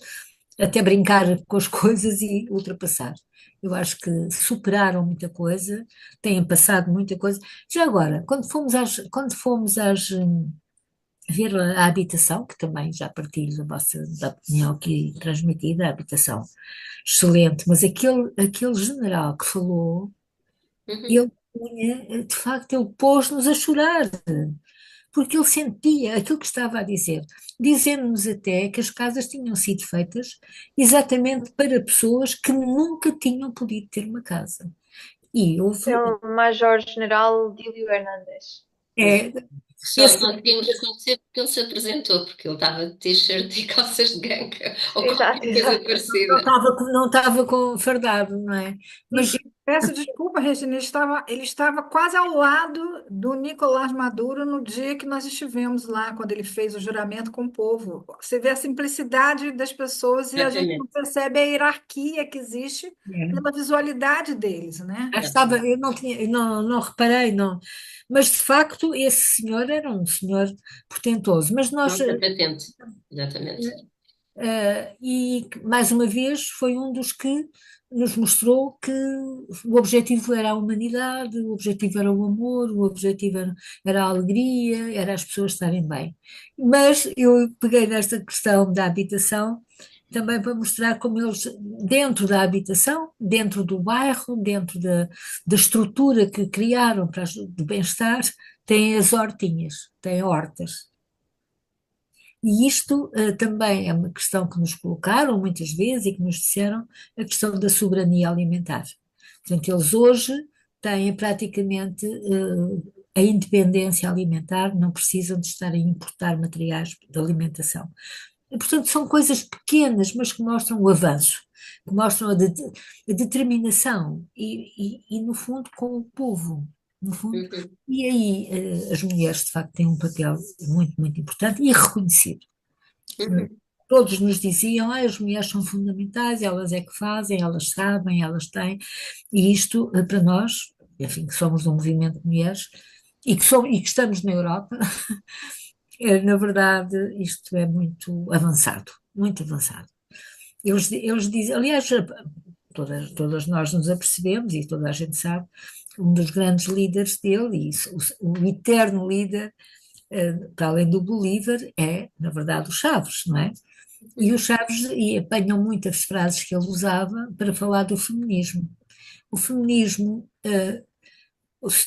até brincar com as coisas e ultrapassar. Eu acho que superaram muita coisa, têm passado muita coisa. Já agora, quando fomos ver a habitação, que também já partilho da opinião aqui transmitida, a habitação excelente, mas aquele general que falou, Uhum. ele punha, de facto, ele pôs-nos a chorar, porque ele sentia aquilo que estava a dizer, dizendo-nos até que as casas tinham sido feitas exatamente para pessoas que nunca tinham podido ter uma casa. E É houve, o Major-General Dílio Hernandes. é, Só esse, conseguimos reconhecer porque ele se apresentou, porque ele estava de t-shirt e calças de ganga, ou Exato, qualquer coisa exato. parecida. não estava com fardado, não é? Mas E peço desculpa, Regina, ele estava quase ao lado do Nicolás Maduro no dia que nós estivemos lá, quando ele fez o juramento com o povo. Você vê a simplicidade das pessoas e a gente não Exatamente. percebe a hierarquia que existe é, pela visualidade deles, né? já estava, Exatamente. eu não tinha, não reparei, não. Mas de facto esse senhor era um senhor portentoso. Mas nós, Nossa patente. Exatamente. e mais uma vez foi um dos que nos mostrou que o objetivo era a humanidade, o objetivo era o amor, o objetivo era a alegria, era as pessoas estarem bem. Mas eu peguei nesta questão da habitação também para mostrar como eles, dentro da habitação, dentro do bairro, dentro da estrutura que criaram para de bem-estar, têm as hortinhas, têm hortas. E isto também é uma questão que nos colocaram muitas vezes e que nos disseram, a questão da soberania alimentar. Portanto, eles hoje têm praticamente a independência alimentar, não precisam de estar a importar materiais de alimentação. E, portanto, são coisas pequenas, mas que mostram o avanço, que mostram a determinação e, no fundo, com o povo, no fundo. Uhum. E aí as mulheres, de facto, têm um papel muito, muito importante e reconhecido. Uhum. Todos nos diziam, as mulheres são fundamentais, elas é que fazem, elas sabem, elas têm, e isto para nós, enfim, que somos um movimento de mulheres e que estamos na Europa, na verdade, isto é muito avançado, muito avançado. Eles dizem, aliás, todas nós nos apercebemos e toda a gente sabe, um dos grandes líderes dele, e o eterno líder, para além do Bolívar, é, na verdade, o Chaves, não é? E o Chaves e apanham muitas frases que ele usava para falar do feminismo. O feminismo,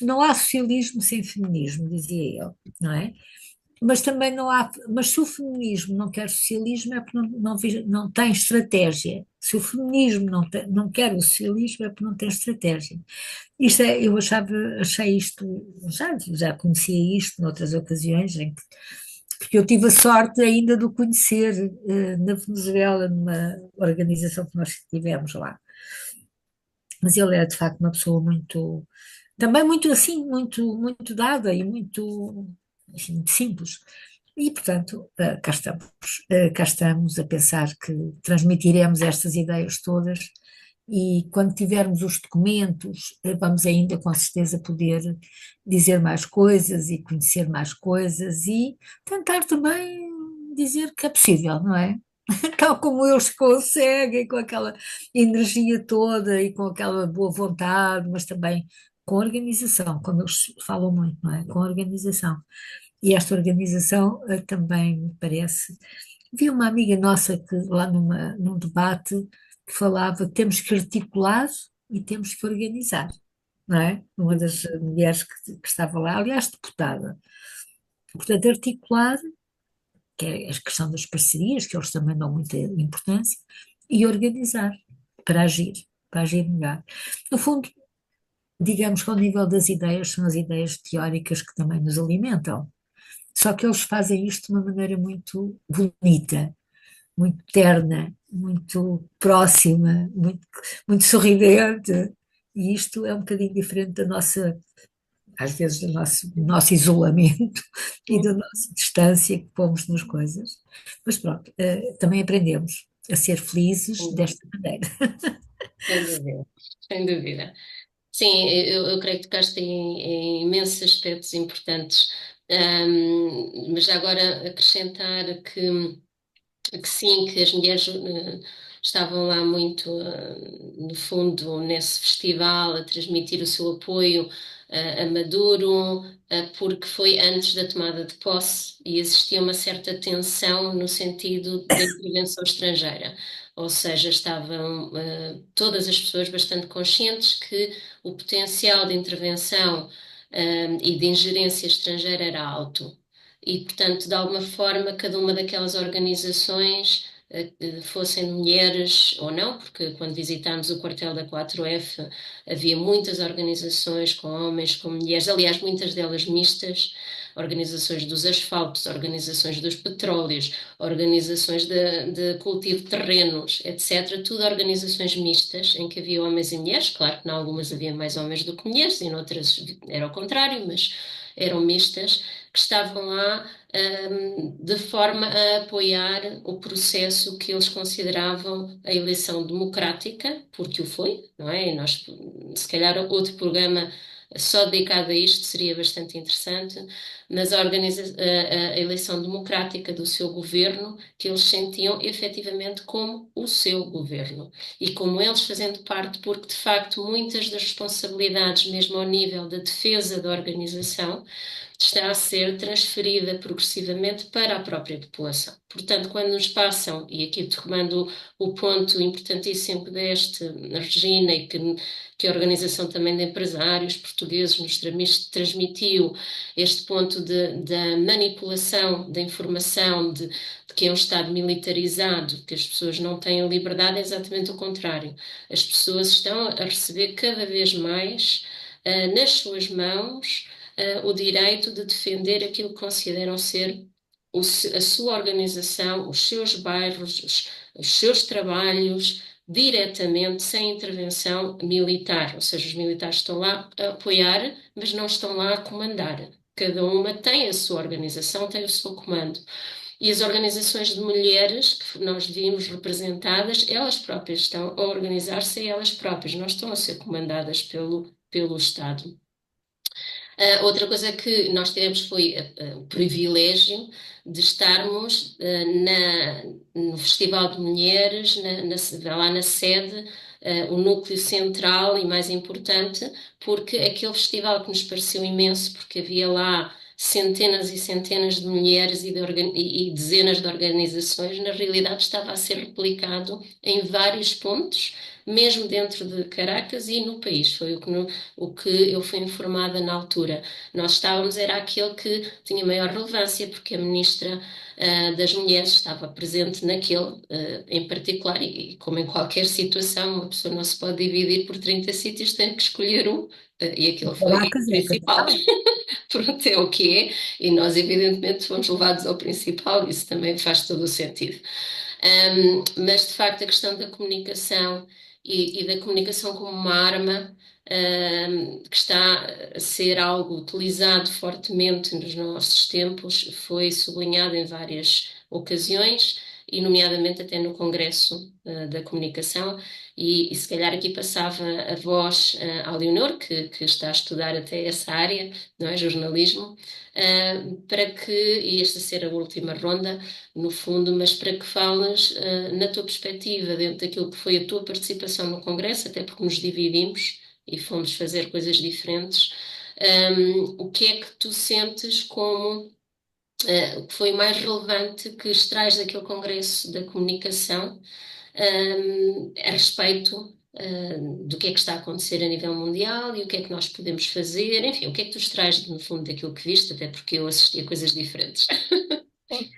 não há socialismo sem feminismo, dizia ele, não é? Mas também não há, mas se o feminismo não quer socialismo é porque não tem estratégia. Se o feminismo não quer o socialismo é porque não tem estratégia. Eu achei isto, já conhecia isto noutras ocasiões, porque eu tive a sorte ainda de o conhecer na Venezuela, numa organização que nós tivemos lá. Mas ele era de facto uma pessoa muito, também muito assim, muito, muito dada e muito, enfim, muito simples. E, portanto, cá estamos a pensar que transmitiremos estas ideias todas e quando tivermos os documentos, vamos ainda com certeza poder dizer mais coisas e conhecer mais coisas e tentar também dizer que é possível, não é? Tal como eles conseguem, com aquela energia toda e com aquela boa vontade, mas também com organização, como eles falam muito, não é? Com organização. E esta organização também me parece. Vi uma amiga nossa que lá num debate que falava que temos que articular e temos que organizar, não é? Uma das mulheres que estava lá, aliás, deputada. Portanto, articular, que é a questão das parcerias, que eles também dão muita importância, e organizar para agir melhor. No fundo, digamos que ao nível das ideias, são as ideias teóricas que também nos alimentam. Só que eles fazem isto de uma maneira muito bonita, muito terna, muito próxima, muito sorridente. E isto é um bocadinho diferente da nossa, às vezes, do nosso isolamento e da nossa distância que pomos nas coisas. Mas pronto, também aprendemos a ser felizes Sem desta maneira. sem dúvida. Sem dúvida. Sim, eu creio que tocaste em imensos aspectos importantes. Mas já agora acrescentar que sim, que as mulheres estavam lá muito, no fundo, nesse festival, a transmitir o seu apoio a Maduro, porque foi antes da tomada de posse e existia uma certa tensão no sentido da intervenção estrangeira. Ou seja, estavam todas as pessoas bastante conscientes que o potencial de intervenção e de ingerência estrangeira era alto. E, portanto, de alguma forma, cada uma daquelas organizações, fossem mulheres ou não, porque quando visitámos o quartel da 4F havia muitas organizações com homens, com mulheres, aliás, muitas delas mistas, organizações dos asfaltos, organizações dos petróleos, organizações de cultivo de terrenos, etc. Tudo organizações mistas, em que havia homens e mulheres. Claro que em algumas havia mais homens do que mulheres, e em outras era o contrário, mas eram mistas, que estavam lá de forma a apoiar o processo que eles consideravam a eleição democrática, porque o foi, não é? E nós, se calhar, outro programa só dedicado a isto seria bastante interessante, mas a eleição democrática do seu governo, que eles sentiam efetivamente como o seu governo e como eles fazendo parte, porque de facto muitas das responsabilidades, mesmo ao nível da defesa da organização, está a ser transferida progressivamente para a própria população. Portanto, quando nos passam, e aqui tomando o ponto importantíssimo que deste, Regina, e que a Organização também de Empresários Portugueses nos transmitiu, este ponto da manipulação da informação, de que é um Estado militarizado, que as pessoas não têm liberdade, é exatamente o contrário. As pessoas estão a receber cada vez mais nas suas mãos o direito de defender aquilo que consideram ser a sua organização, os seus bairros, os seus trabalhos, diretamente, sem intervenção militar. Ou seja, os militares estão lá a apoiar, mas não estão lá a comandar. Cada uma tem a sua organização, tem o seu comando. E as organizações de mulheres que nós vimos representadas, elas próprias estão a organizar-se e elas próprias não estão a ser comandadas pelo Estado. Outra coisa que nós tivemos foi o privilégio de estarmos no Festival de Mulheres, lá na sede, o núcleo central e mais importante, porque aquele festival que nos pareceu imenso, porque havia lá centenas e centenas de mulheres e dezenas de organizações, na realidade estava a ser replicado em vários pontos, mesmo dentro de Caracas e no país. Foi o que eu fui informada na altura. Nós estávamos, era aquele que tinha maior relevância, porque a Ministra das Mulheres estava presente naquele em particular, e como em qualquer situação, uma pessoa não se pode dividir por 30 sítios, tem que escolher um, e aquele foi o Caracas é a principal. capital. Pronto, é o que é, e nós, evidentemente, fomos levados ao principal, isso também faz todo o sentido. Mas, de facto, a questão da comunicação e da comunicação como uma arma, que está a ser algo utilizado fortemente nos nossos tempos, foi sublinhado em várias ocasiões, e nomeadamente até no Congresso da Comunicação, e se calhar aqui passava a voz à Leonor, que está a estudar até essa área, não é, jornalismo, para que, e esta ser a última ronda, no fundo, mas para que fales na tua perspectiva, dentro daquilo que foi a tua participação no Congresso, até porque nos dividimos e fomos fazer coisas diferentes, o que é que tu sentes como o que foi mais relevante que extrais daquele Congresso da Comunicação a respeito do que é que está a acontecer a nível mundial e o que é que nós podemos fazer, enfim, o que é que tu extrais no fundo daquilo que viste, até porque eu assisti a coisas diferentes. Sim.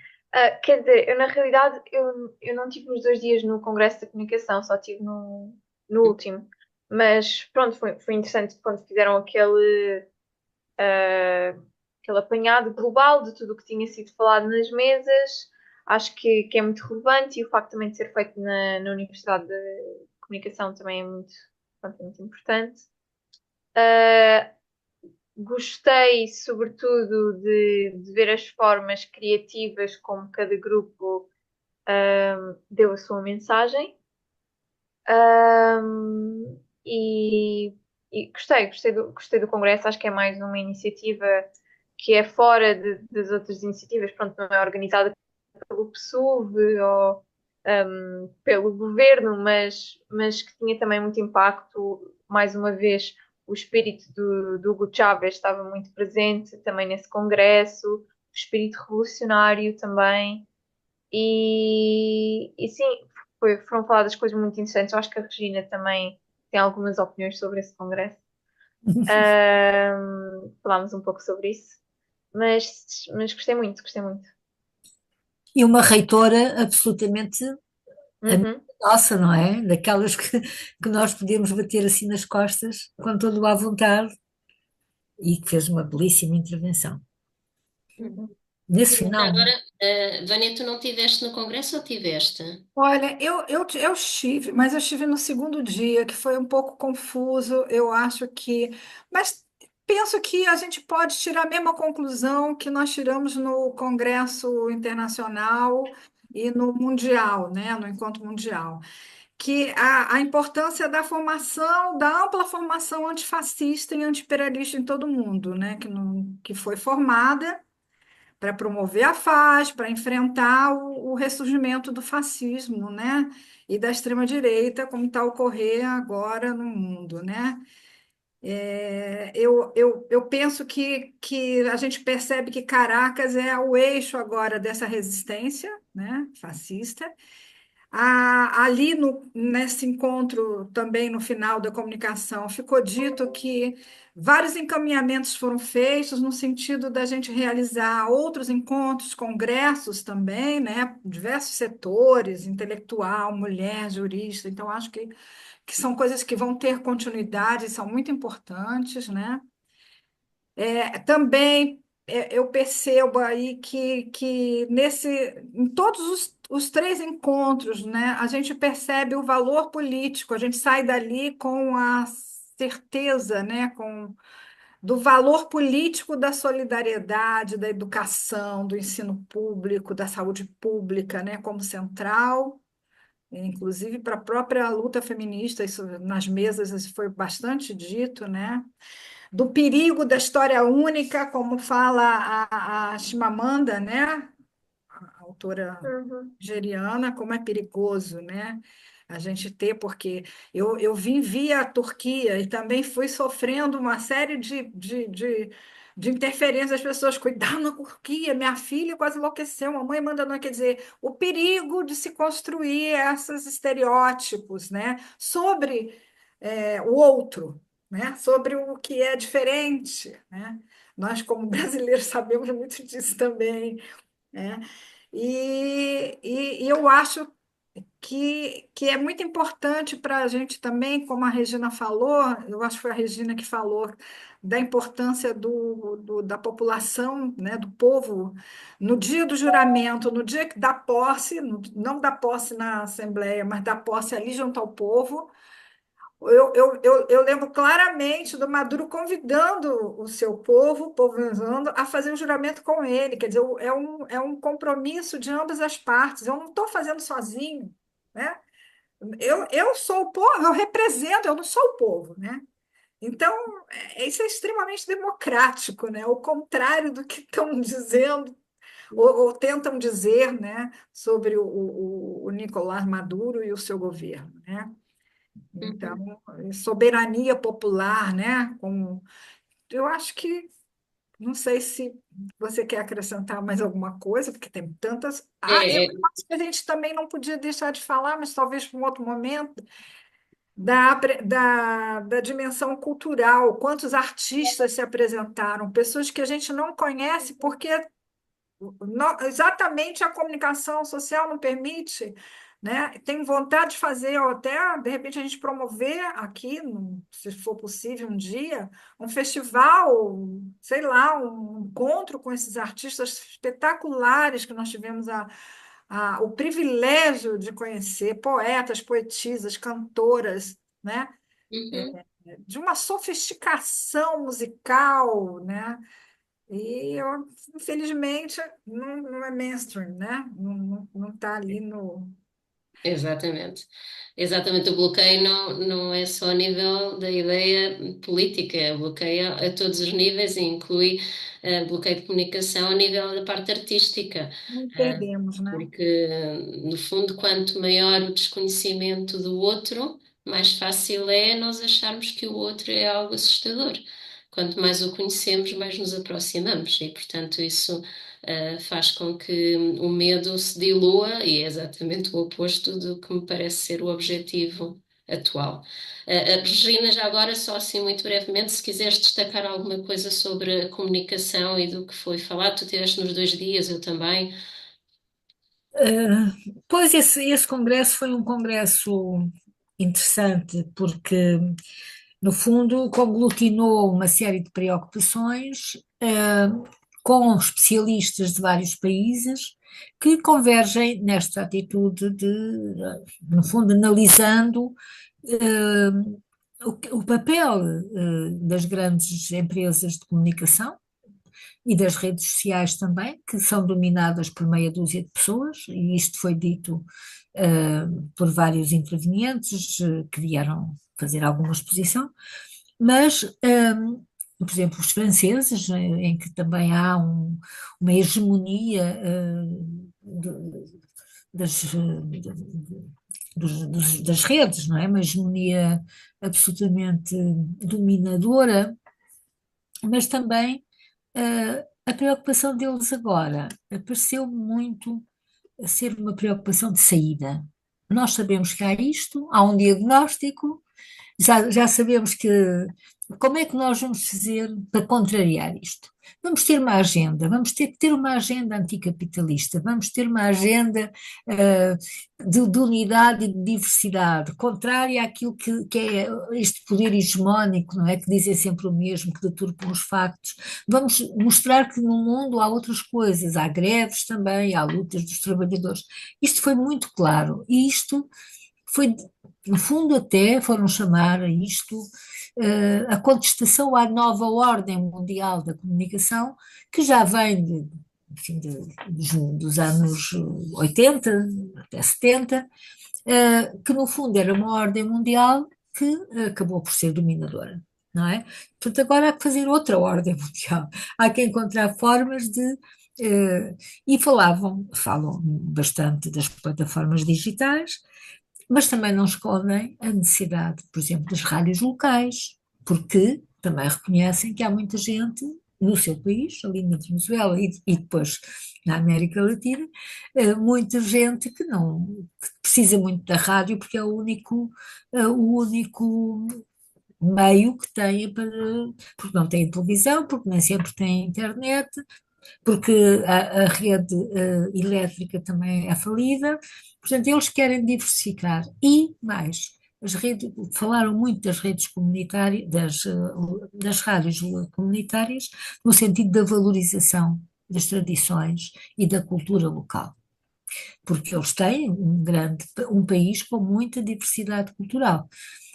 Quer dizer, eu na realidade eu não tive nos 2 dias no Congresso da Comunicação, só tive no último. Mas pronto, foi interessante quando fizeram aquele apanhado global de tudo o que tinha sido falado nas mesas. Acho que é muito relevante, e o facto também de ser feito na Universidade de Comunicação também pronto, é muito importante. Gostei, sobretudo, de ver as formas criativas como cada grupo deu a sua mensagem. E, e gostei do Congresso. Acho que é mais uma iniciativa que é fora das outras iniciativas. Pronto, não é organizada pelo PSUV ou pelo governo, mas que tinha também muito impacto, mais uma vez, o espírito do Hugo Chávez estava muito presente também nesse congresso, o espírito revolucionário também. E sim, foram faladas coisas muito interessantes. Eu acho que a Regina também tem algumas opiniões sobre esse congresso. Falámos um pouco sobre isso, mas gostei muito, gostei muito. E uma reitora absolutamente amiga Uhum. nossa, não é? Daquelas que nós podemos bater assim nas costas com toda a vontade e que fez uma belíssima intervenção. Uhum. Nesse Já final, agora, Vânia, tu não estiveste no congresso ou tiveste? Olha, eu estive, mas eu estive no segundo dia, que foi um pouco confuso. Eu acho que. Mas penso que a gente pode tirar a mesma conclusão que nós tiramos no Congresso Internacional e no Mundial, né? No Encontro Mundial. Que a importância da formação, da ampla formação antifascista e antiimperialista em todo o mundo, né? Que foi formada para promover a paz, para enfrentar o ressurgimento do fascismo, né? E da extrema-direita, como está ocorrendo agora no mundo, né? Eu penso que a gente percebe que Caracas é o eixo agora dessa resistência, né, fascista, ali nesse encontro, também no final da comunicação, ficou dito que vários encaminhamentos foram feitos no sentido da gente realizar outros encontros, congressos também, né? Diversos setores, intelectual, mulher, jurista. Então, acho que são coisas que vão ter continuidade, são muito importantes, né? Também eu percebo aí que em todos os três encontros, né, a gente percebe o valor político, a gente sai dali com a certeza, né, do valor político da solidariedade, da educação, do ensino público, da saúde pública, né, como central, inclusive para a própria luta feminista, isso nas mesas isso foi bastante dito, né? Do perigo da história única, como fala a Chimamanda, né? A autora Uhum. nigeriana, como é perigoso, né? A gente ter, porque eu vim via a Turquia e também fui sofrendo uma série de interferências das pessoas. Cuidado na Turquia, minha filha quase enlouqueceu, mamãe manda não. Quer dizer, o perigo de se construir esses estereótipos, né? Sobre o outro, né? Sobre o que é diferente, né? Nós, como brasileiros, sabemos muito disso também, né? E eu acho que é muito importante para a gente também, como a Regina falou, eu acho que foi a Regina que falou, da importância da população, né, do povo, no dia do juramento, no dia da posse, não da posse na Assembleia, mas da posse ali junto ao povo. Eu lembro claramente do Maduro convidando o seu povo, o povo venezuelano, a fazer o juramento com ele. Quer dizer, é um compromisso de ambas as partes. Eu não estou fazendo sozinho, né? Eu sou o povo, eu represento, eu não sou o povo, né? Então, isso é extremamente democrático, né? O contrário do que estão dizendo ou tentam dizer, né, sobre o Nicolás Maduro e o seu governo, né? Então, Uhum. soberania popular, né? Eu acho que, não sei se você quer acrescentar mais alguma coisa, porque tem tantas. Eu É, é, acho que a gente também não podia deixar de falar, mas talvez para um outro momento, da dimensão cultural. Quantos artistas se apresentaram, pessoas que a gente não conhece, porque exatamente a comunicação social não permite, né? Tenho vontade de fazer, ou até, de repente, a gente promover aqui, se for possível, um dia, um festival, sei lá, um encontro com esses artistas espetaculares que nós tivemos o privilégio de conhecer, poetas, poetisas, cantoras, né? uhum. De uma sofisticação musical, né? Infelizmente, não é mainstream, né? Não está ali no. Exatamente. Exatamente, o bloqueio não é só a nível da ideia política, é bloqueio a todos os níveis e inclui bloqueio de comunicação a nível da parte artística. Não Ah, perdemos, né? porque, no fundo, quanto maior o desconhecimento do outro, mais fácil é nós acharmos que o outro é algo assustador. Quanto mais o conhecemos, mais nos aproximamos, e portanto isso faz com que o medo se dilua, e é exatamente o oposto do que me parece ser o objetivo atual. Regina, já agora, só assim muito brevemente, se quiseres destacar alguma coisa sobre a comunicação e do que foi falado, tu estiveste nos 2 dias, eu também. Pois esse congresso foi um congresso interessante, porque, no fundo, conglutinou uma série de preocupações, com especialistas de vários países que convergem nesta atitude de, no fundo, analisando eh, o papel das grandes empresas de comunicação e das redes sociais também, que são dominadas por meia dúzia de pessoas, e isto foi dito por vários intervenientes que vieram fazer alguma exposição, mas, por exemplo, os franceses, em que também há uma hegemonia das, das redes, não é? Uma hegemonia absolutamente dominadora, mas também a preocupação deles agora pareceu muito a ser uma preocupação de saída. Nós sabemos que há isto, há um diagnóstico, já sabemos que. Como é que nós vamos fazer para contrariar isto? Vamos ter uma agenda, vamos ter que ter uma agenda anticapitalista, vamos ter uma agenda de unidade e de diversidade, contrária àquilo que é este poder hegemónico, não é? Que dizem sempre o mesmo, que deturpam os factos. Vamos mostrar que no mundo há outras coisas, há greves também, há lutas dos trabalhadores. Isto foi muito claro, e isto foi, no fundo, até foram chamar a isto a contestação à nova ordem mundial da comunicação, que já vem enfim, dos anos 80 até 70, que no fundo era uma ordem mundial que acabou por ser dominadora. Não é? Portanto, agora há que fazer outra ordem mundial. Há que encontrar formas de. E falam bastante das plataformas digitais, mas também não escondem a necessidade, por exemplo, das rádios locais, porque também reconhecem que há muita gente no seu país, ali na Venezuela e depois na América Latina, muita gente que não que precisa muito da rádio porque é o único meio que tem para, porque não tem televisão, porque nem sempre tem internet, porque a rede elétrica também é falida, portanto, eles querem diversificar. E mais, falaram muito das redes comunitárias, das rádios comunitárias, no sentido da valorização das tradições e da cultura local, porque eles têm um país com muita diversidade cultural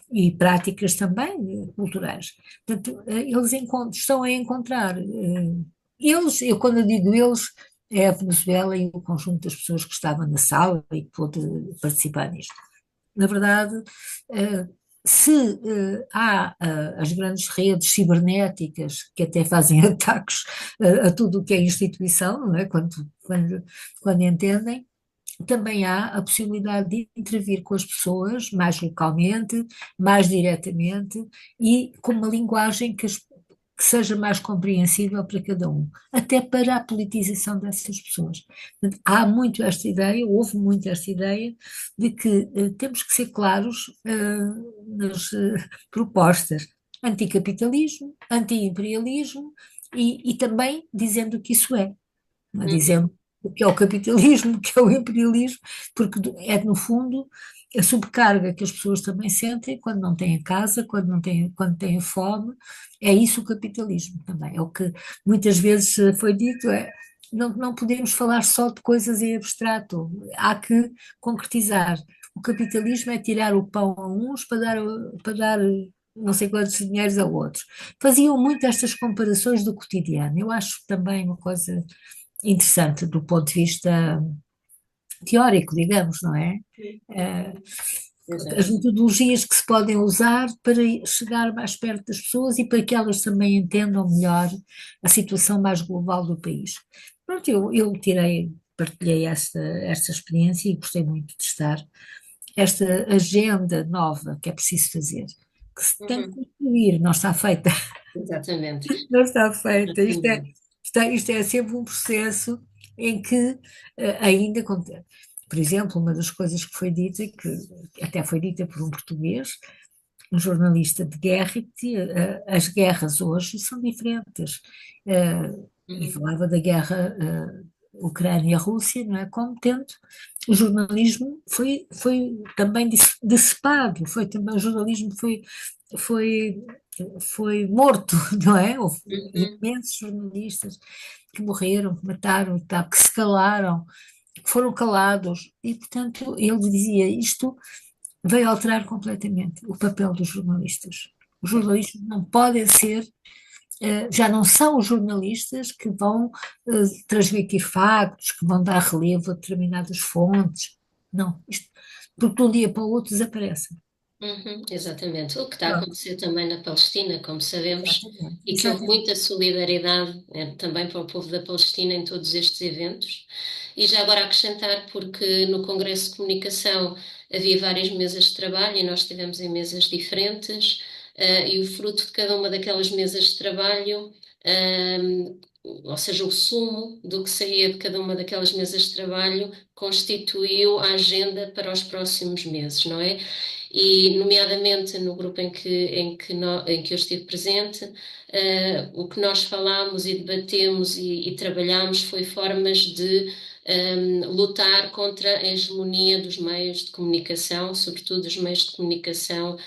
e práticas também culturais. Portanto, eles estão a encontrar, eu quando eu digo eles, é a Venezuela e o conjunto das pessoas que estavam na sala e que pôde participar nisto. Na verdade, eh, se há as grandes redes cibernéticas que até fazem ataques a tudo o que é instituição, não é? Quando entendem, também há a possibilidade de intervir com as pessoas mais localmente, mais diretamente e com uma linguagem que seja mais compreensível para cada um, até para a politização dessas pessoas. Portanto, há muito esta ideia, houve muito esta ideia de que temos que ser claros nas propostas anticapitalismo, anti-imperialismo e também dizendo o que isso é, não é? Uhum. Dizendo o que é o capitalismo, o que é o imperialismo, porque é, no fundo, a sobrecarga que as pessoas também sentem quando não têm casa, quando têm fome, é isso o capitalismo também. É o que muitas vezes foi dito, não podemos falar só de coisas em abstrato, há que concretizar. O capitalismo é tirar o pão a uns para dar não sei quantos dinheiros a outros. Faziam muito estas comparações do cotidiano. Eu acho também uma coisa interessante do ponto de vista teórico, digamos, não é? Eh, as Exato. metodologias que se podem usar para chegar mais perto das pessoas e para que elas também entendam melhor a situação mais global do país. Pronto, eu partilhei esta experiência e gostei muito de estar. esta agenda nova que é preciso fazer, que se tem que Uhum. concluir, não está feita, Exatamente. não está feita. Exatamente. Isto é sempre um processo em que ainda, por exemplo, uma das coisas que foi dita, que até foi dita por um português, um jornalista de guerra, e que dizia, as guerras hoje são diferentes. E Uhum. falava da guerra Ucrânia-Rússia, não é? Como tendo o jornalismo foi também decepado, o jornalismo foi, foi morto, não é? Houve Uhum. imensos jornalistas que morreram, que mataram e tal, que se calaram, que foram calados, e portanto ele dizia isto veio alterar completamente o papel dos jornalistas. Os jornalistas não podem ser, já não são os jornalistas que vão transmitir factos, que vão dar relevo a determinadas fontes. Não, porque de um dia para o outro desaparecem. Uhum, exatamente. O que está a Pronto, acontecer também na Palestina, como sabemos, exatamente, e que houve exatamente. muita solidariedade, também para o povo da Palestina em todos estes eventos. E já agora acrescentar, porque no Congresso de Comunicação havia várias mesas de trabalho e nós estivemos em mesas diferentes, e o fruto de cada uma daquelas mesas de trabalho, ou seja, o sumo do que saía de cada uma daquelas mesas de trabalho, constituiu a agenda para os próximos meses, não é? E, nomeadamente, no grupo em que eu estive presente, o que nós falámos e debatemos e trabalhámos foi formas de lutar contra a hegemonia dos meios de comunicação, sobretudo dos meios de comunicação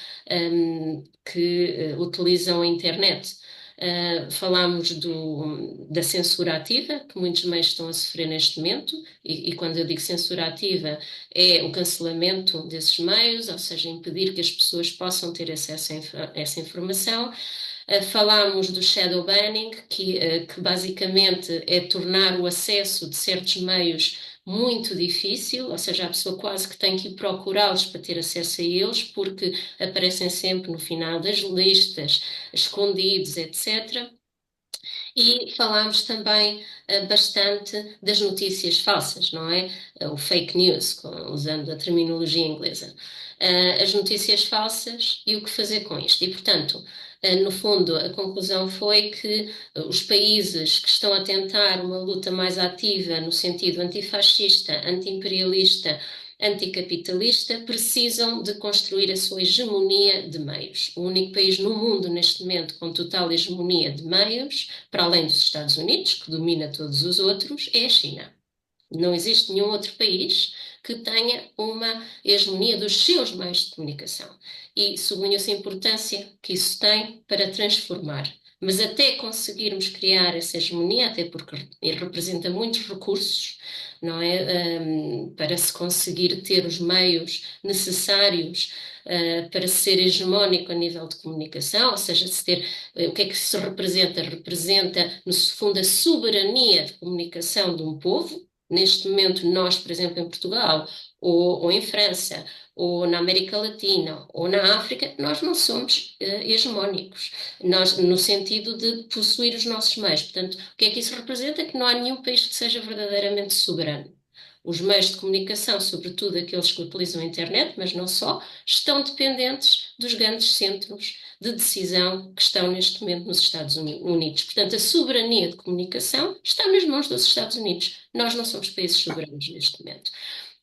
que utilizam a internet. Falámos da censura ativa, que muitos meios estão a sofrer neste momento, e quando eu digo censura ativa, é o cancelamento desses meios, ou seja, impedir que as pessoas possam ter acesso a essa informação. Falámos do shadow banning, que basicamente é tornar o acesso de certos meios muito difícil, ou seja, a pessoa quase que tem que ir procurá-los para ter acesso a eles, porque aparecem sempre no final das listas, escondidos, etc. E falámos também bastante das notícias falsas, não é? O fake news, usando a terminologia inglesa. As notícias falsas e o que fazer com isto. E, portanto, no fundo, a conclusão foi que os países que estão a tentar uma luta mais ativa no sentido antifascista, antiimperialista, anticapitalista, precisam de construir a sua hegemonia de meios. O único país no mundo, neste momento, com total hegemonia de meios, para além dos Estados Unidos, que domina todos os outros, é a China. Não existe nenhum outro país que tenha uma hegemonia dos seus meios de comunicação. E sublinho-se a importância que isso tem para transformar. Mas até conseguirmos criar essa hegemonia, até porque representa muitos recursos, não é? Para se conseguir ter os meios necessários para ser hegemónico a nível de comunicação, ou seja, se ter, o que é que isso representa? Representa, no fundo, a soberania de comunicação de um povo. Neste momento, nós, por exemplo, em Portugal, ou em França, ou na América Latina, ou na África, nós não somos hegemónicos, nós, no sentido de possuir os nossos meios. Portanto, o que é que isso representa? Que não há nenhum país que seja verdadeiramente soberano. Os meios de comunicação, sobretudo aqueles que utilizam a internet, mas não só, estão dependentes dos grandes centros de decisão que estão neste momento nos Estados Unidos. Portanto, a soberania de comunicação está nas mãos dos Estados Unidos. Nós não somos países soberanos neste momento.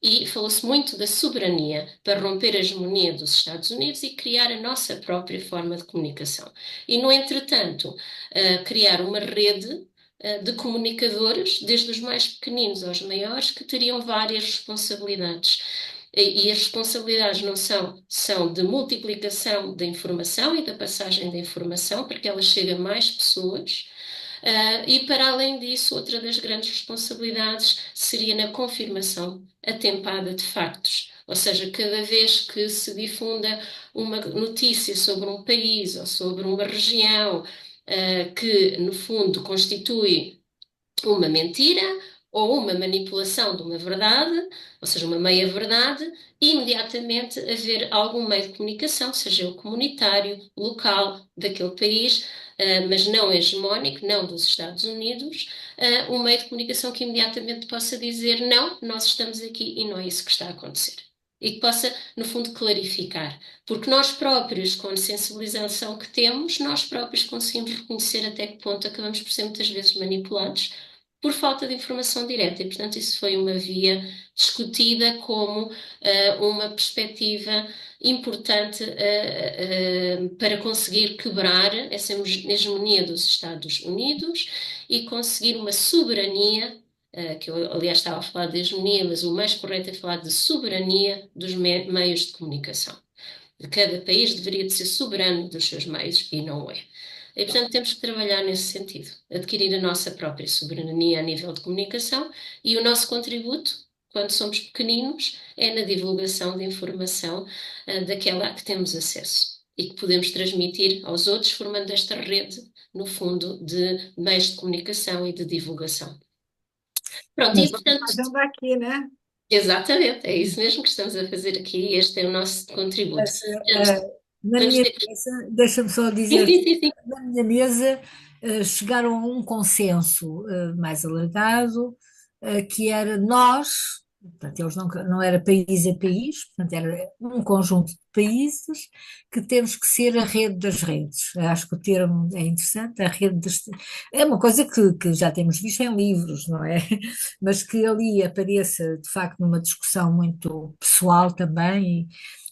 E falou-se muito da soberania para romper a hegemonia dos Estados Unidos e criar a nossa própria forma de comunicação. E, no entretanto, criar uma rede de comunicadores, desde os mais pequeninos aos maiores, que teriam várias responsabilidades. E as responsabilidades não são de multiplicação da informação e da passagem da informação, para que ela chegue a mais pessoas. E para além disso, outra das grandes responsabilidades seria na confirmação atempada de factos. Ou seja, cada vez que se difunda uma notícia sobre um país ou sobre uma região, que no fundo constitui uma mentira ou uma manipulação de uma verdade, ou seja, uma meia-verdade, imediatamente haver algum meio de comunicação, seja o comunitário, local, daquele país, mas não hegemónico, não dos Estados Unidos, um meio de comunicação que imediatamente possa dizer não, nós estamos aqui e não é isso que está a acontecer. e que possa, no fundo, clarificar. Porque nós próprios, com a sensibilização que temos, nós próprios conseguimos reconhecer até que ponto acabamos por ser muitas vezes manipulados por falta de informação direta. E, portanto, isso foi uma via discutida como uma perspectiva importante para conseguir quebrar essa hegemonia dos Estados Unidos e conseguir uma soberania, que eu, aliás, estava a falar de hegemonia, mas o mais correto é falar de soberania dos meios de comunicação. Cada país deveria de ser soberano dos seus meios e não é. E, portanto, temos que trabalhar nesse sentido, adquirir a nossa própria soberania a nível de comunicação e o nosso contributo, quando somos pequeninos, é na divulgação de informação daquela a que temos acesso e que podemos transmitir aos outros, formando esta rede, no fundo, de meios de comunicação e de divulgação. Pronto, Nós e estamos portanto, fazendo aqui, né? exatamente, é isso mesmo que estamos a fazer aqui, este é o nosso contributo. Mas, Vamos, na vamos minha ter que... mesa, deixa-me só Sim, dizer, sim, sim, sim. na minha mesa chegaram a um consenso mais alargado, que era nós, portanto, eles não era país a país, portanto, era um conjunto de países que temos que ser a rede das redes. Eu acho que o termo é interessante, a rede das... É uma coisa que já temos visto em livros, não é? Mas que ali apareça, de facto, numa discussão muito pessoal também.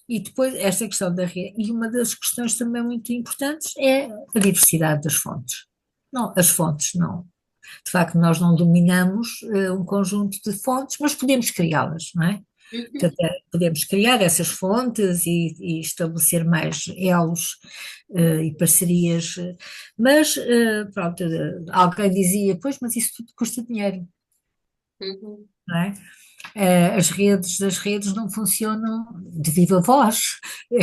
E depois, esta questão da rede, e uma das questões também muito importantes é a diversidade das fontes. Não, as fontes não. De facto, nós não dominamos um conjunto de fontes, mas podemos criá-las, não é? Uhum. Portanto, podemos criar essas fontes e estabelecer mais elos e parcerias, mas pronto, alguém dizia, pois, mas isso tudo custa dinheiro, Uhum. não é? As redes não funcionam de viva voz,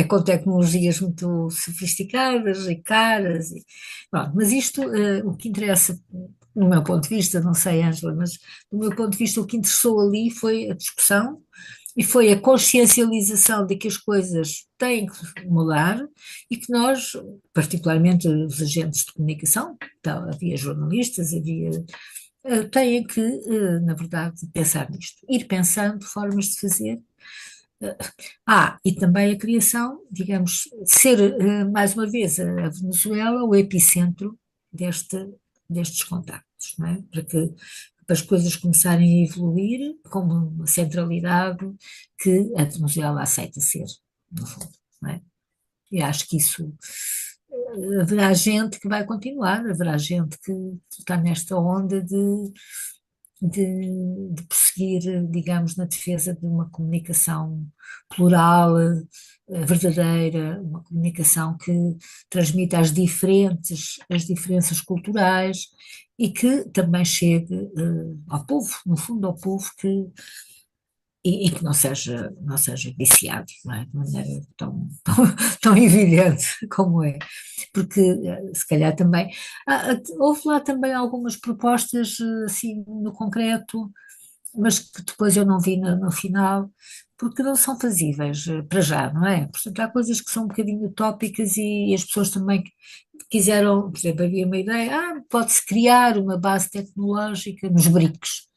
com tecnologias muito sofisticadas e caras. Pronto, mas isto, o que interessa, no meu ponto de vista, não sei, Ângela, mas do meu ponto de vista, o que interessou ali foi a discussão e foi a consciencialização de que as coisas têm que mudar e que nós, particularmente os agentes de comunicação, então, havia jornalistas, havia têm que, na verdade, pensar nisto, ir pensando formas de fazer. E também a criação, digamos, ser mais uma vez a Venezuela o epicentro destes contactos, não é? Para as coisas começarem a evoluir como uma centralidade que a Venezuela aceita ser, no fundo, não é? E acho que isso haverá gente que vai continuar, haverá gente que está nesta onda de prosseguir, digamos, na defesa de uma comunicação plural, verdadeira, uma comunicação que transmita as diferenças culturais e que também chegue ao povo, no fundo, ao povo e que não seja viciado, não é? De maneira tão evidente como é. Porque, se calhar também, houve lá também algumas propostas, assim, no concreto, mas que depois eu não vi no final, porque não são fazíveis para já, não é? Portanto, há coisas que são um bocadinho utópicas e as pessoas também quiseram, por exemplo, havia uma ideia, pode-se criar uma base tecnológica nos BRICS.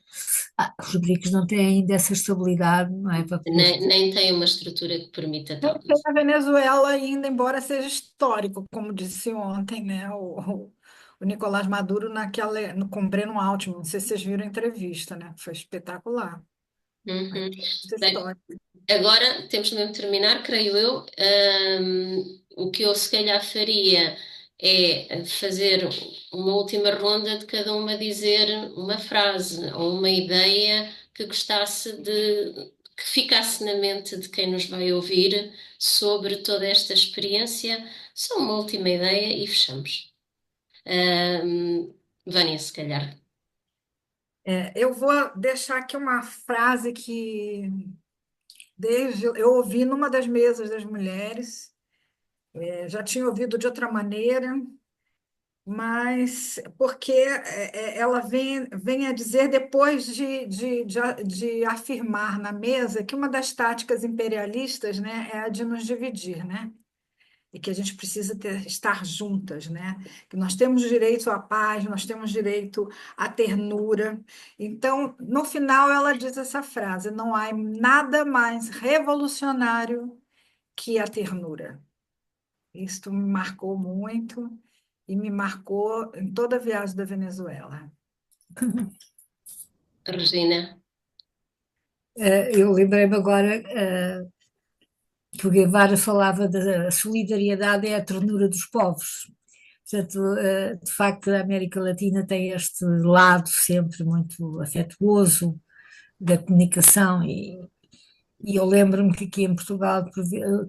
Os BRICS não têm ainda essa estabilidade, não é? Para poder. Nem tem uma estrutura que permita tal Tem coisa. a Venezuela ainda, embora seja histórico, como disse ontem, né? O Nicolás Maduro com o Breno Altman, não sei se vocês viram a entrevista, né? Foi espetacular. A Uhum. entrevista Bem, histórica. agora temos mesmo de terminar, creio eu. O que eu se calhar faria é fazer uma última ronda de cada uma dizer uma frase ou uma ideia que gostasse que ficasse na mente de quem nos vai ouvir sobre toda esta experiência. Só uma última ideia e fechamos. Vânia, se calhar. Eu vou deixar aqui uma frase que eu ouvi numa das mesas das mulheres, já tinha ouvido de outra maneira, mas porque ela vem a dizer, depois de afirmar na mesa que uma das táticas imperialistas, né, é a de nos dividir, né? e que a gente precisa estar juntas, né? Que nós temos direito à paz, nós temos direito à ternura. Então, no final, ela diz essa frase: não há nada mais revolucionário que a ternura. Isso me marcou muito e me marcou em toda a viagem da Venezuela. Regina. Eu lembrei-me agora que o Guevara falava da solidariedade é a ternura dos povos. Portanto, de facto, a América Latina tem este lado sempre muito afetuoso da comunicação e eu lembro-me que aqui em Portugal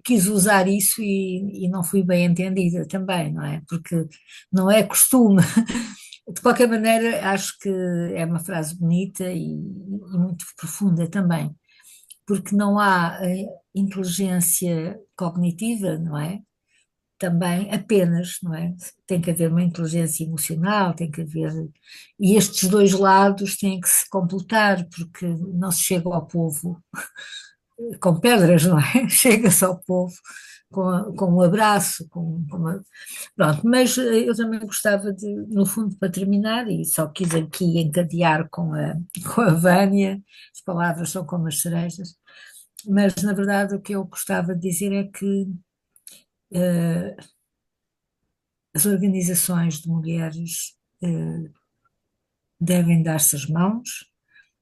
quis usar isso e não fui bem entendida também, não é? Porque não é costume. De qualquer maneira, acho que é uma frase bonita e muito profunda também, porque não há inteligência cognitiva, não é? Também apenas, não é? Tem que haver uma inteligência emocional, tem que haver. E estes dois lados têm que se completar, porque não se chega ao povo com pedras, não é? Chega-se ao povo com um abraço, pronto. Mas eu também gostava de, no fundo, para terminar, e só quis aqui encadear com a Vânia, as palavras são como as cerejas, mas na verdade o que eu gostava de dizer é que eh, as organizações de mulheres devem dar-se as mãos,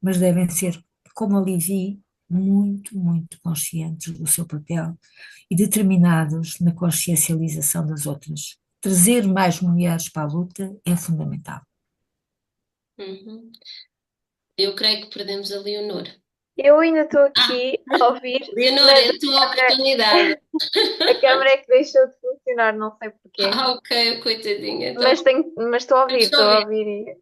mas devem ser, como a Livi, muito, muito conscientes do seu papel e determinados na consciencialização das outras. Trazer mais mulheres para a luta é fundamental. Uhum. Eu creio que perdemos a Leonor. Eu ainda estou Ah, aqui a ouvir, Leonor, mas é a tua oportunidade. a câmara é que deixou de funcionar, não sei porquê. Ah, ok, coitadinha. Então, Mas estou a ouvir, estou estou a a ver. ouvir.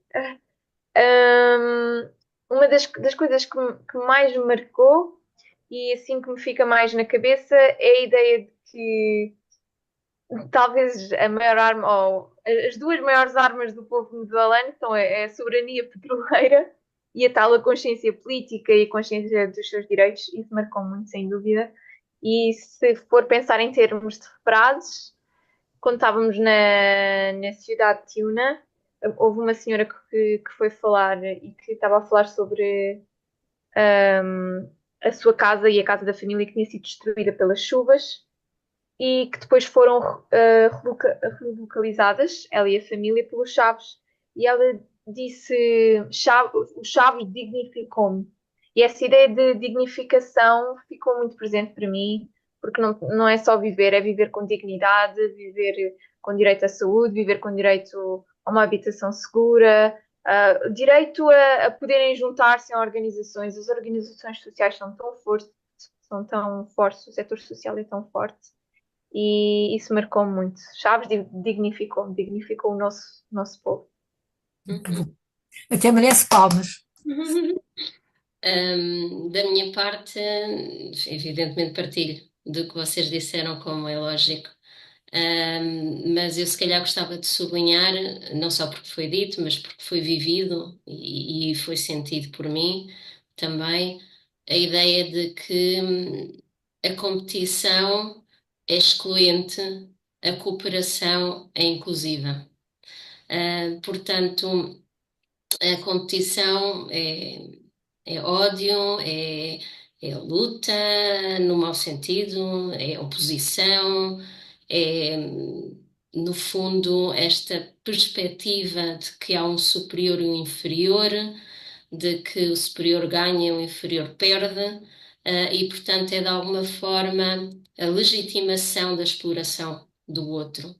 Uma das coisas que mais me marcou e assim que me fica mais na cabeça é a ideia de que talvez a maior arma, ou as duas maiores armas do povo venezuelano são a soberania petroleira e a tal a consciência política e a consciência dos seus direitos. Isso marcou muito, sem dúvida. E se for pensar em termos de frases, quando estávamos na cidade de Tiuna, houve uma senhora que foi falar e que estava a falar sobre a sua casa e a casa da família que tinha sido destruída pelas chuvas e que depois foram relocalizadas, ela e a família, pelos Chaves. E ela disse: o Chaves dignificou-me. E essa ideia de dignificação ficou muito presente para mim, porque não é só viver, é viver com dignidade, viver com direito à saúde, viver com direito a uma habitação segura, direito a poderem juntar-se em organizações. As organizações sociais são tão fortes, o setor social é tão forte e isso marcou-me muito. Chaves dignificou o nosso povo. Uhum. Até merece palmas. Da minha parte, evidentemente partilho do que vocês disseram, como é lógico. Mas eu se calhar gostava de sublinhar, não só porque foi dito, mas porque foi vivido e foi sentido por mim também, a ideia de que a competição é excluente, a cooperação é inclusiva. Portanto, a competição é ódio, é luta no mau sentido, é oposição, é, no fundo, esta perspectiva de que há um superior e um inferior, de que o superior ganha e o inferior perde, e, portanto, é de alguma forma a legitimação da exploração do outro.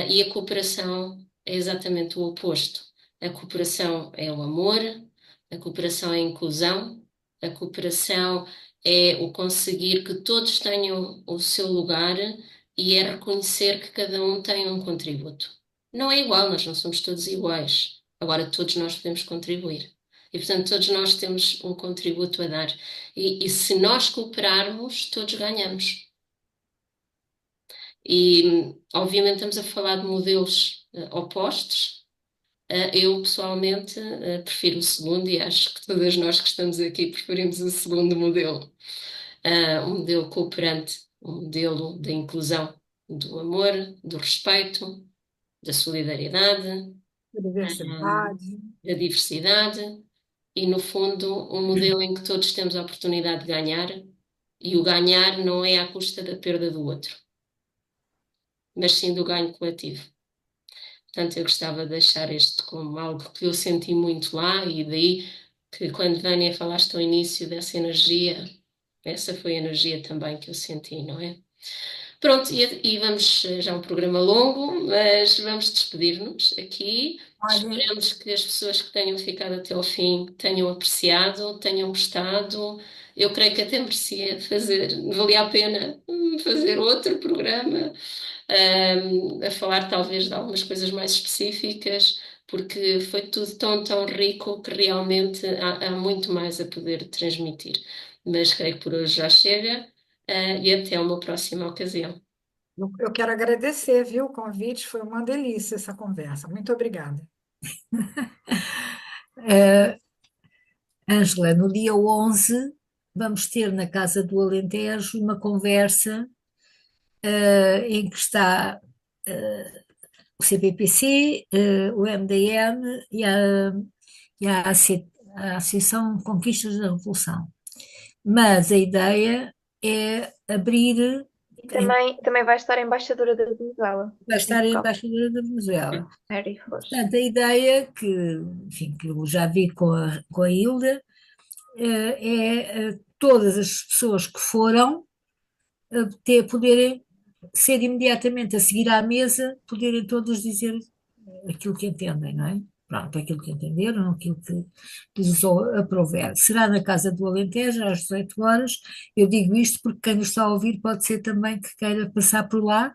E a cooperação é exatamente o oposto. A cooperação é o amor, a cooperação é a inclusão, a cooperação é o conseguir que todos tenham o seu lugar e é reconhecer que cada um tem um contributo. Não é igual, nós não somos todos iguais. Agora, todos nós podemos contribuir. E, portanto, todos nós temos um contributo a dar. E se nós cooperarmos, todos ganhamos. E, obviamente, estamos a falar de modelos opostos. Eu, pessoalmente, prefiro o segundo e acho que todas nós que estamos aqui preferimos o segundo modelo. Um modelo cooperante, um modelo de inclusão, do amor, do respeito, da solidariedade, Diversidade. da diversidade e, no fundo, um modelo em que todos temos a oportunidade de ganhar e o ganhar não é à custa da perda do outro, mas sim do ganho coletivo. Portanto, eu gostava de deixar este como algo que eu senti muito lá e daí que quando Vânia falaste ao início dessa energia, essa foi a energia também que eu senti, não é? Pronto, e vamos, já um programa longo, mas vamos despedir-nos aqui. Olha, Esperamos que as pessoas que tenham ficado até ao fim tenham apreciado, tenham gostado. Eu creio que até merecia fazer, valia a pena fazer outro programa, a falar talvez de algumas coisas mais específicas, porque foi tudo tão, tão rico que realmente há muito mais a poder transmitir. Mas creio que por hoje já chega, e até uma próxima ocasião. Eu quero agradecer, viu, o convite, foi uma delícia essa conversa. Muito obrigada. eh, Ângela, no dia 11 vamos ter na Casa do Alentejo uma conversa em que está o CPPC, o MDM e a Associação Conquistas da Revolução. Mas a ideia é abrir, E também vai estar a embaixadora da Venezuela vai em estar a Portugal, embaixadora da Venezuela. Mary Flores. Portanto, a ideia que, enfim, que eu já vi com a Hilda, todas as pessoas que foram poderem ser imediatamente a seguir à mesa, poderem todas dizer aquilo que entendem, não é? Pronto, aquilo que entenderam, aquilo que lhes aprouver. Será na Casa do Alentejo, às 18 horas. Eu digo isto porque quem nos está a ouvir pode ser também que queira passar por lá,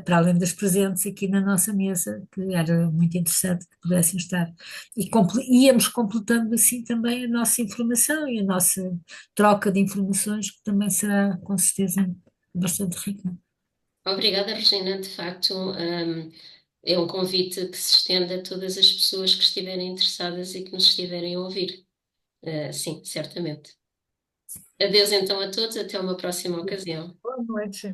para além das presentes aqui na nossa mesa, que era muito interessante que pudessem estar. E íamos completando assim também a nossa informação e a nossa troca de informações, que também será, com certeza, bastante rica. Obrigada, Regina. De facto, é um convite que se estende a todas as pessoas que estiverem interessadas e que nos estiverem a ouvir. Sim, certamente. Adeus então a todos, até uma próxima ocasião. Boa noite.